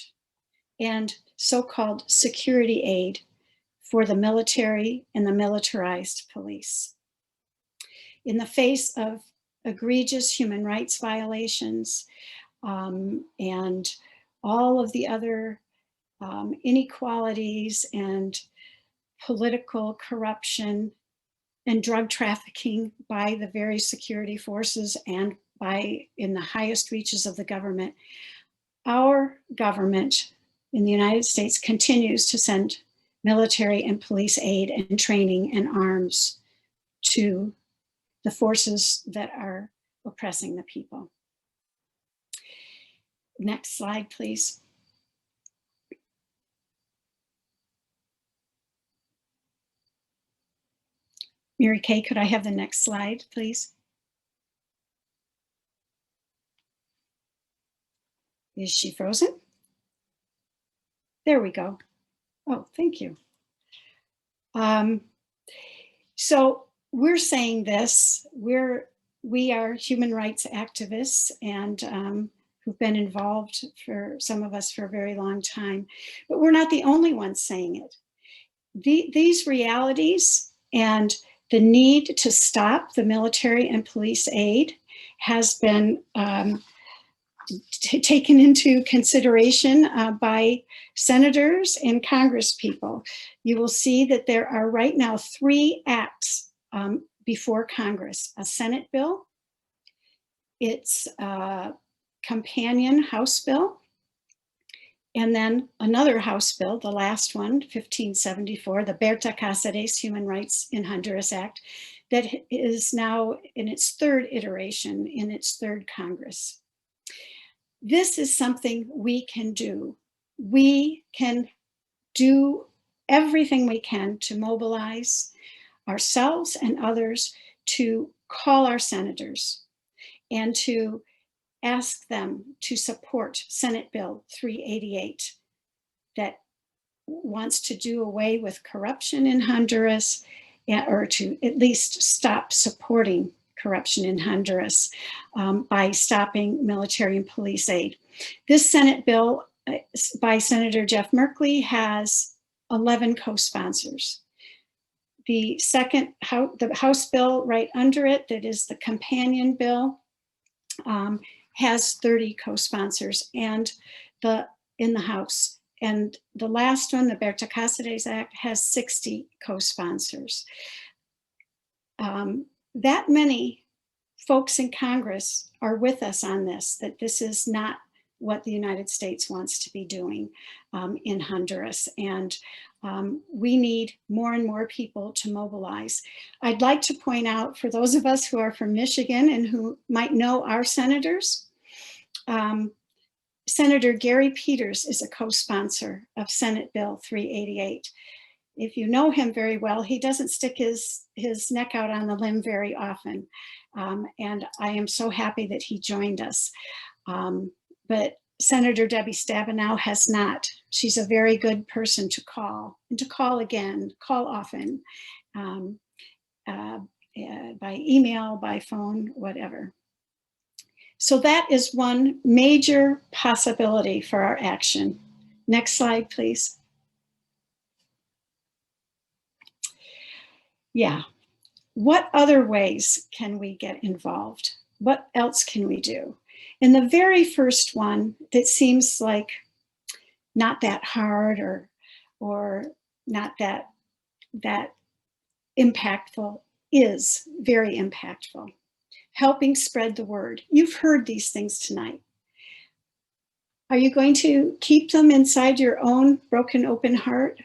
and so-called security aid for the military and the militarized police. In the face of egregious human rights violations and all of the other inequalities and political corruption and drug trafficking by the very security forces and in the highest reaches of the government, our government in the United States continues to send military and police aid and training and arms to the forces that are oppressing the people. Next slide, please. Mary Kay, could I have the next slide, please? Is she frozen? There we go. Oh, thank you. So we're saying this, we are human rights activists and who've been involved, for some of us, for a very long time, but we're not the only ones saying it. These realities and the need to stop the military and police aid has been taken into consideration by senators and congresspeople. You will see that there are right now 3 acts before Congress: a Senate bill, it's companion House bill, and then another House bill, the last one, 1574, the Berta Cáceres Human Rights in Honduras Act, that is now in its third iteration, in its third Congress. This is something we can do. We can do everything we can to mobilize ourselves and others to call our senators and to ask them to support Senate Bill 388 that wants to do away with corruption in Honduras, or to at least stop supporting corruption in Honduras by stopping military and police aid. This Senate bill by Senator Jeff Merkley has 11 co-sponsors. The House bill right under it, that is the companion bill, has 30 co-sponsors and in the House. And the last one, the Berta Cáceres Act, has 60 co-sponsors. That many folks in Congress are with us on this, that this is not what the United States wants to be doing in Honduras. And we need more and more people to mobilize. I'd like to point out, for those of us who are from Michigan and who might know our senators, Senator Gary Peters is a co-sponsor of Senate Bill 388. If you know him very well, he doesn't stick his neck out on the limb very often. And I am so happy that he joined us. But Senator Debbie Stabenow has not. She's a very good person to call, and to call again, call often, by email, by phone, whatever. So that is one major possibility for our action. Next slide, please. Yeah. What other ways can we get involved? What else can we do? And the very first one that seems like not that hard or not that impactful is very impactful. Helping spread the word. You've heard these things tonight. Are you going to keep them inside your own broken open heart?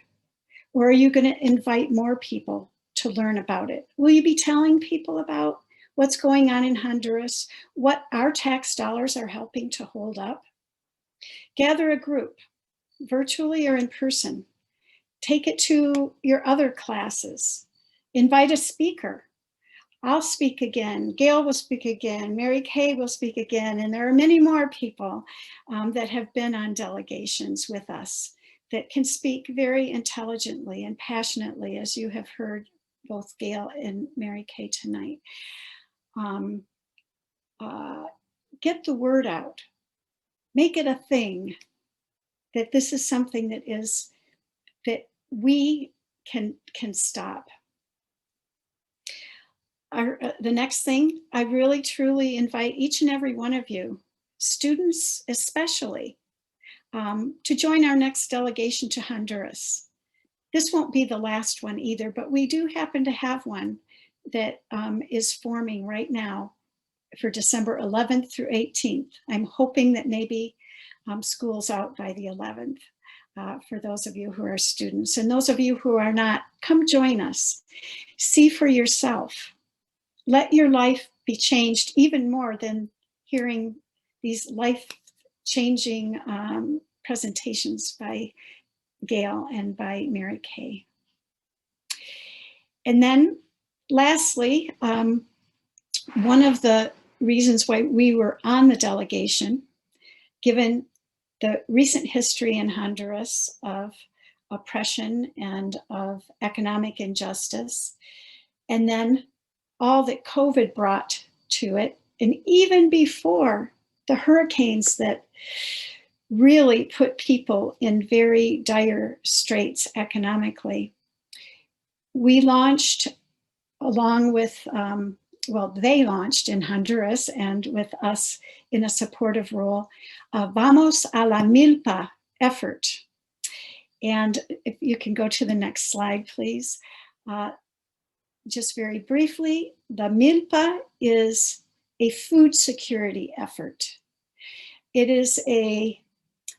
Or are you going to invite more people to learn about it? Will you be telling people about what's going on in Honduras, what our tax dollars are helping to hold up? Gather a group, virtually or in person. Take it to your other classes. Invite a speaker. I'll speak again, Gail will speak again, Mary Kay will speak again, and there are many more people that have been on delegations with us that can speak very intelligently and passionately, as you have heard both Gail and Mary Kay tonight. Get the word out. Make it a thing that this is something that we can stop. The next thing, I really truly invite each and every one of you, students especially, to join our next delegation to Honduras. This won't be the last one either, but we do happen to have one that is forming right now for December 11th through 18th. I'm hoping that maybe school's out by the 11th for those of you who are students. And those of you who are not, come join us. See for yourself. Let your life be changed even more than hearing these life-changing presentations by Gail and by Mary Kay. And then lastly, one of the reasons why we were on the delegation, given the recent history in Honduras of oppression and of economic injustice, and then all that COVID brought to it, and even before the hurricanes that really put people in very dire straits economically, we launched along with, they launched in Honduras and with us in a supportive role, Vamos a la Milpa effort. And if you can go to the next slide, please. Just very briefly, the Milpa is a food security effort. it is a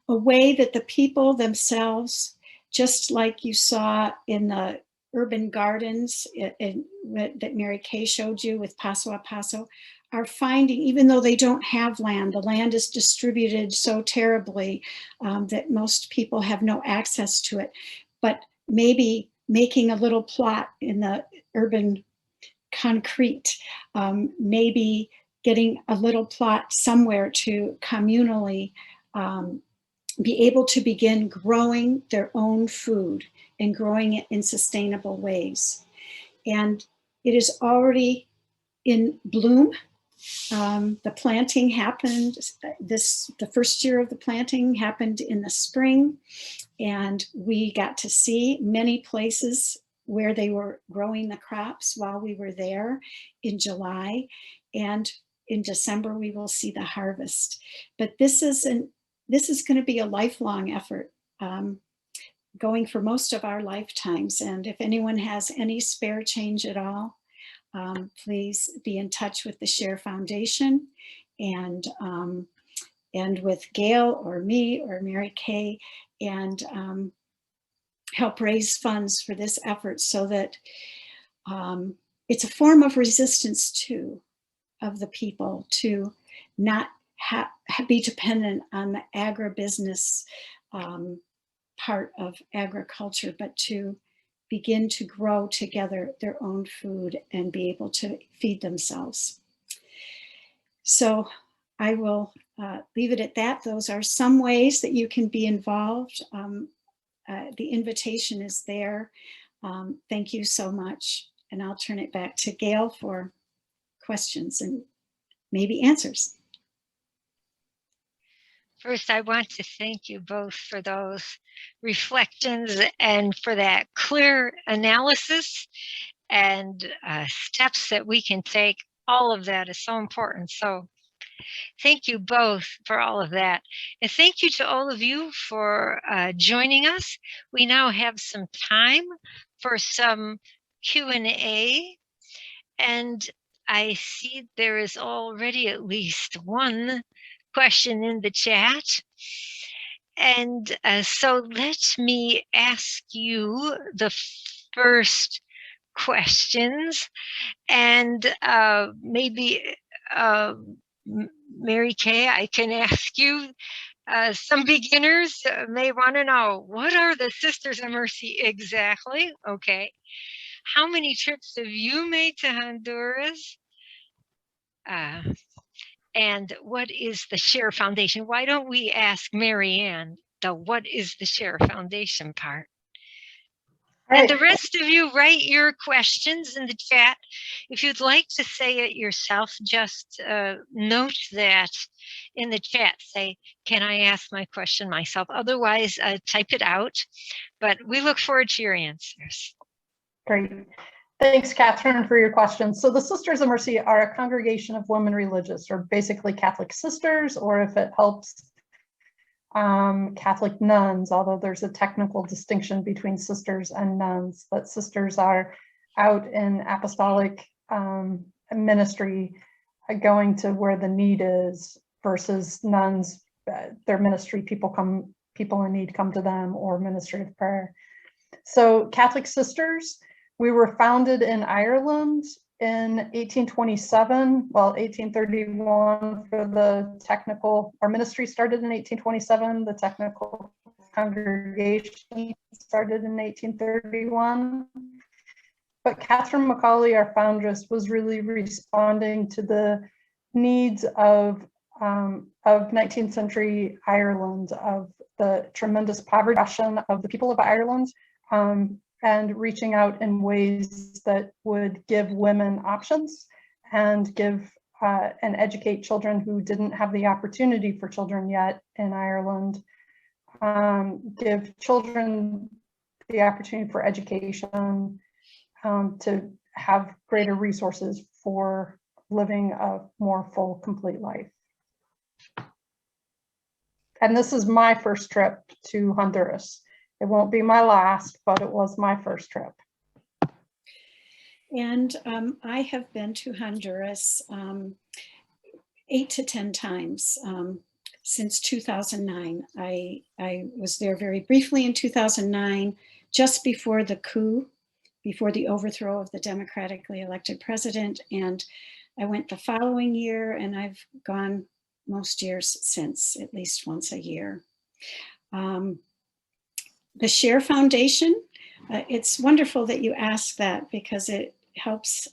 way that the people themselves, just like you saw in the urban gardens that Mary Kay showed you with Paso a Paso, are finding, even though they don't have land, the land is distributed so terribly that most people have no access to it, but maybe making a little plot in the urban concrete, maybe getting a little plot somewhere to communally be able to begin growing their own food and growing it in sustainable ways. And it is already in bloom. The planting happened, the first year of the planting happened in the spring, and we got to see many places where they were growing the crops while we were there in July. And in December, we will see the harvest. But this is going to be a lifelong effort, going for most of our lifetimes. And if anyone has any spare change at all, please be in touch with the Share Foundation and with Gail or me or Mary Kay, and help raise funds for this effort, so that it's a form of resistance too, of the people, to not be dependent on the agribusiness part of agriculture, but to begin to grow together their own food and be able to feed themselves. So I will leave it at that. Those are some ways that you can be involved. The invitation is there. Thank you so much. And I'll turn it back to Gail for questions and maybe answers. First, I want to thank you both for those reflections and for that clear analysis and steps that we can take. All of that is so important. So thank you both for all of that. And thank you to all of you for joining us. We now have some time for some Q&A. And I see there is already at least one question in the chat. And so let me ask you the first questions, and maybe Mary Kay, I can ask you, some beginners may want to know, what are the Sisters of Mercy exactly? Okay. How many trips have you made to Honduras? And what is the Share Foundation? Why don't we ask Mary Ann the what is the Share Foundation part? And the rest of you, write your questions in the chat. If you'd like to say it yourself, just note that in the chat. Say, can I ask my question myself? Otherwise, type it out. But we look forward to your answers. Great. Thanks, Catherine, for your questions. So the Sisters of Mercy are a congregation of women religious, or basically Catholic sisters, or if it helps, Catholic nuns, although there's a technical distinction between sisters and nuns. But sisters are out in apostolic ministry, going to where the need is, versus nuns, their ministry, people in need come to them, or ministry of prayer. So Catholic sisters, we were founded in Ireland in 1827, well, 1831 for the technical, our ministry started in 1827, the technical congregation started in 1831. But Catherine Macaulay, our foundress, was really responding to the needs of 19th century Ireland, of the tremendous poverty of the people of Ireland, and reaching out in ways that would give women options and give and educate children who didn't have the opportunity for children yet in Ireland, give children the opportunity for education, to have greater resources for living a more full, complete life. And this is my first trip to Honduras. It won't be my last, but it was my first trip. And I have been to Honduras 8 to 10 times since 2009. I was there very briefly in 2009, just before the coup, before the overthrow of the democratically elected president. And I went the following year, and I've gone most years since, at least once a year. The Share Foundation, it's wonderful that you ask that, because it helps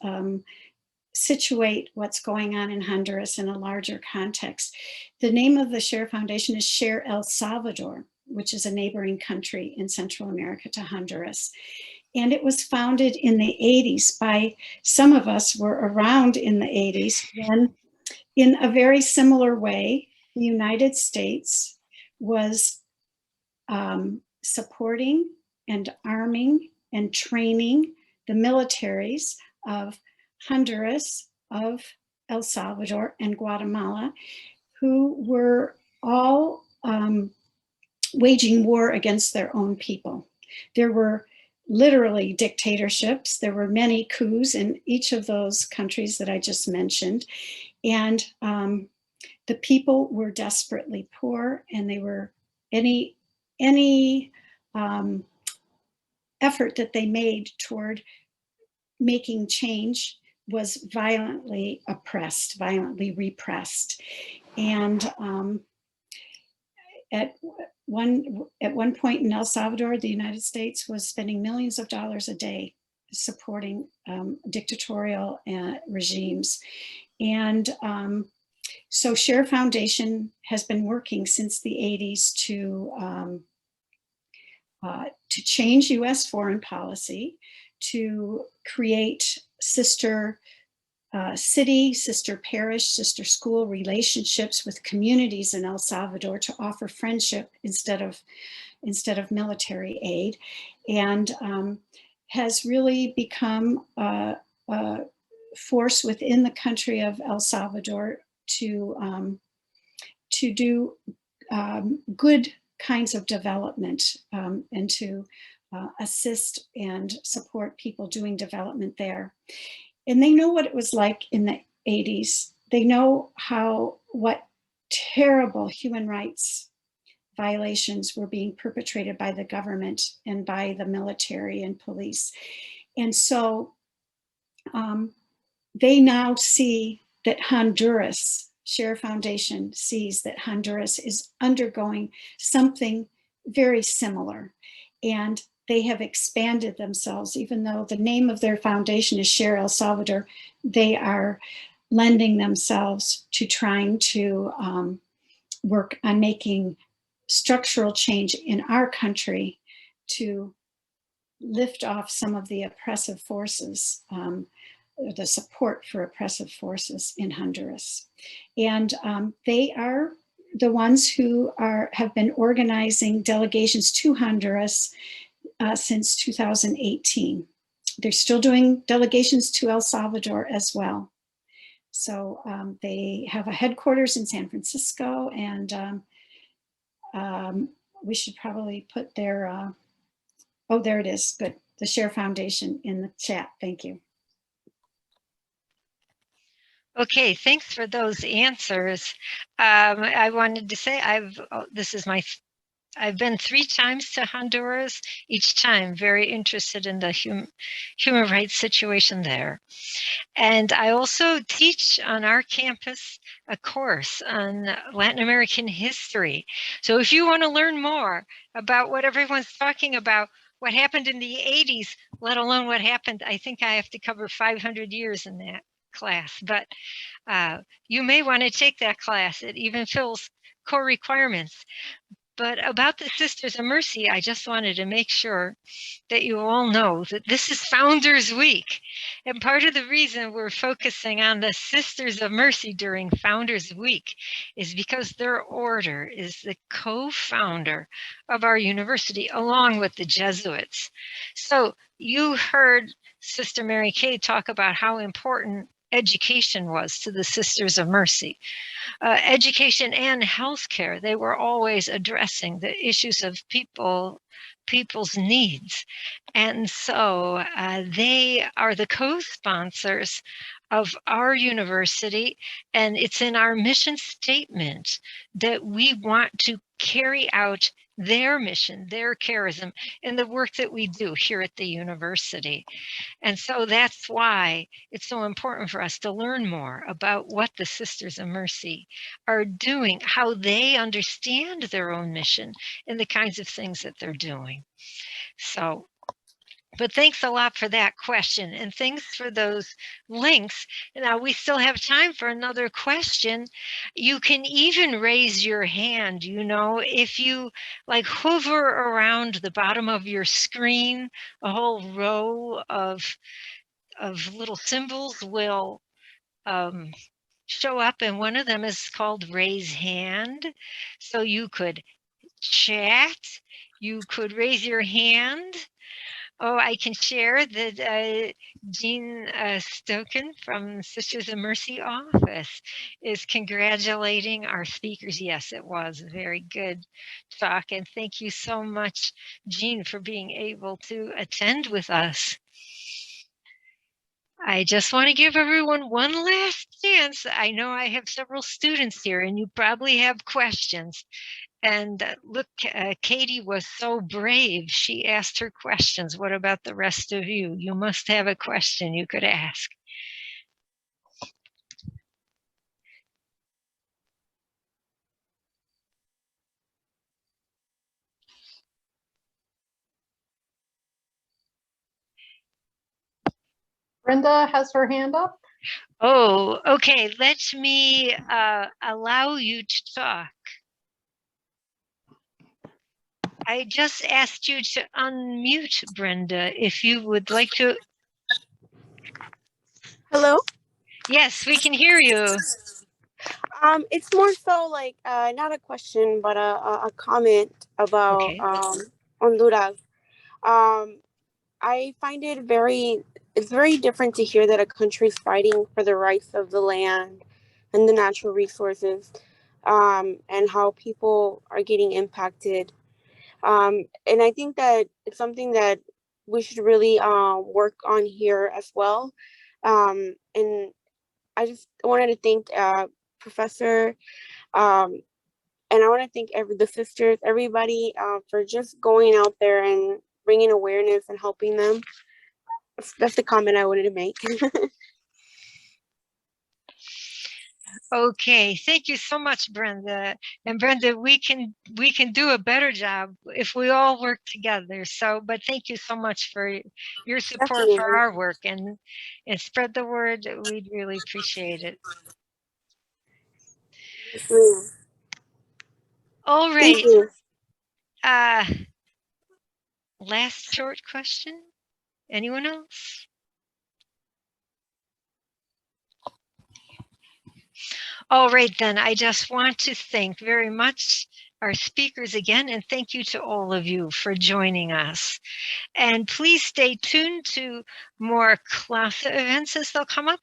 situate what's going on in Honduras in a larger context. The name of the Share Foundation is Share El Salvador, which is a neighboring country in Central America to Honduras. And it was founded in the 80s by, some of us were around in the 80s, when in a very similar way, the United States was supporting and arming and training the militaries of Honduras, of El Salvador, and Guatemala, who were all waging war against their own people. There were literally dictatorships. There were many coups in each of those countries that I just mentioned. And the people were desperately poor, and they were, any effort that they made toward making change was violently oppressed, violently repressed. And at one point in El Salvador, the United States was spending millions of dollars a day supporting dictatorial regimes. And so Share Foundation has been working since the 80s to change US foreign policy, to create sister city, sister parish, sister school relationships with communities in El Salvador, to offer friendship instead of military aid, and has really become a force within the country of El Salvador to do good kinds of development, and to assist and support people doing development there. And they know what it was like in the 80s. They know what terrible human rights violations were being perpetrated by the government and by the military and police. And so they now see that Honduras, Share Foundation sees that Honduras is undergoing something very similar. And they have expanded themselves. Even though the name of their foundation is Share El Salvador, they are lending themselves to trying to work on making structural change in our country to lift off some of the oppressive forces, the support for oppressive forces in Honduras. And they are the ones who have been organizing delegations to Honduras since 2018. They're still doing delegations to El Salvador as well. So they have a headquarters in San Francisco, and we should probably put their, oh, there it is, good, the Share Foundation in the chat. Thank you. Okay, thanks for those answers. I wanted to say I've been 3 times to Honduras, each time very interested in the human rights situation there. And I also teach on our campus a course on Latin American history. So if you want to learn more about what everyone's talking about, what happened in the 80s, let alone what happened, I think I have to cover 500 years in that class. But you may want to take that class. It even fills core requirements. But about the Sisters of Mercy, I just wanted to make sure that you all know that this is Founders Week. And part of the reason we're focusing on the Sisters of Mercy during Founders Week is because their order is the co-founder of our university, along with the Jesuits. So you heard Sister Mary Kay talk about how important education was to the Sisters of Mercy. Education and healthcare, they were always addressing the issues of people people's needs. And so they are the co-sponsors of our university, and it's in our mission statement that we want to carry out their mission, their charism, in the work that we do here at the university. And so that's why it's so important for us to learn more about what the Sisters of Mercy are doing, how they understand their own mission, and the kinds of things that they're doing. So, but thanks a lot for that question, and thanks for those links. Now we still have time for another question. You can even raise your hand, you know, if you like hover around the bottom of your screen, a whole row of little symbols will show up, and one of them is called raise hand. So you could chat, you could raise your hand. Oh, I can share that Jean Stoken from Sisters of Mercy office is congratulating our speakers. Yes, it was a very good talk. And thank you so much, Jean, for being able to attend with us. I just want to give everyone one last chance. I know I have several students here and you probably have questions. And look, Katie was so brave. She asked her questions. What about the rest of you? You must have a question you could ask. Brenda has her hand up. Oh, okay. Let me allow you to talk. I just asked you to unmute, Brenda, if you would like to. Hello? Yes, we can hear you. It's more so like not a question, but a comment about Okay. Honduras. I find it it's very different to hear that a country's fighting for the rights of the land and the natural resources, and how people are getting impacted. And I think that it's something that we should really work on here as well. And I just wanted to thank Professor, and I want to thank the sisters, everybody, for just going out there and bringing awareness and helping them. That's the comment I wanted to make. Okay, thank you so much, Brenda. And Brenda, we can do a better job if we all work together. So, but thank you so much for your support for our work and spread the word. We'd really appreciate it. All right. Last short question. Anyone else? All right, then I just want to thank very much our speakers again, and thank you to all of you for joining us. And please stay tuned to more class events as they'll come up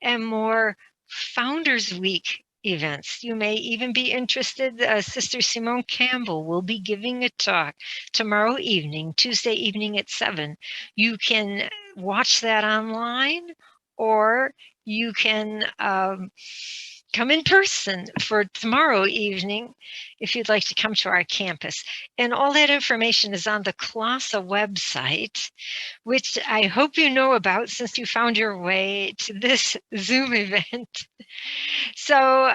and more Founders Week events. You may even be interested. Sister Simone Campbell will be giving a talk tomorrow evening, Tuesday evening at 7. You can watch that online, or you can come in person for tomorrow evening if you'd like to come to our campus. And all that information is on the CLASA website, which I hope you know about since you found your way to this Zoom event. So,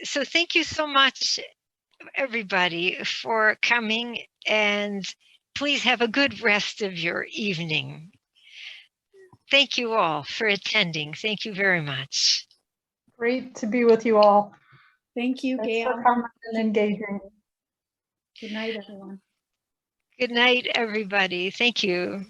so thank you so much, everybody, for coming, and please have a good rest of your evening. Thank you all for attending. Thank you very much. Great to be with you all. Thank you, Gail. Thanks for coming and engaging. Good night, everyone. Good night, everybody. Thank you.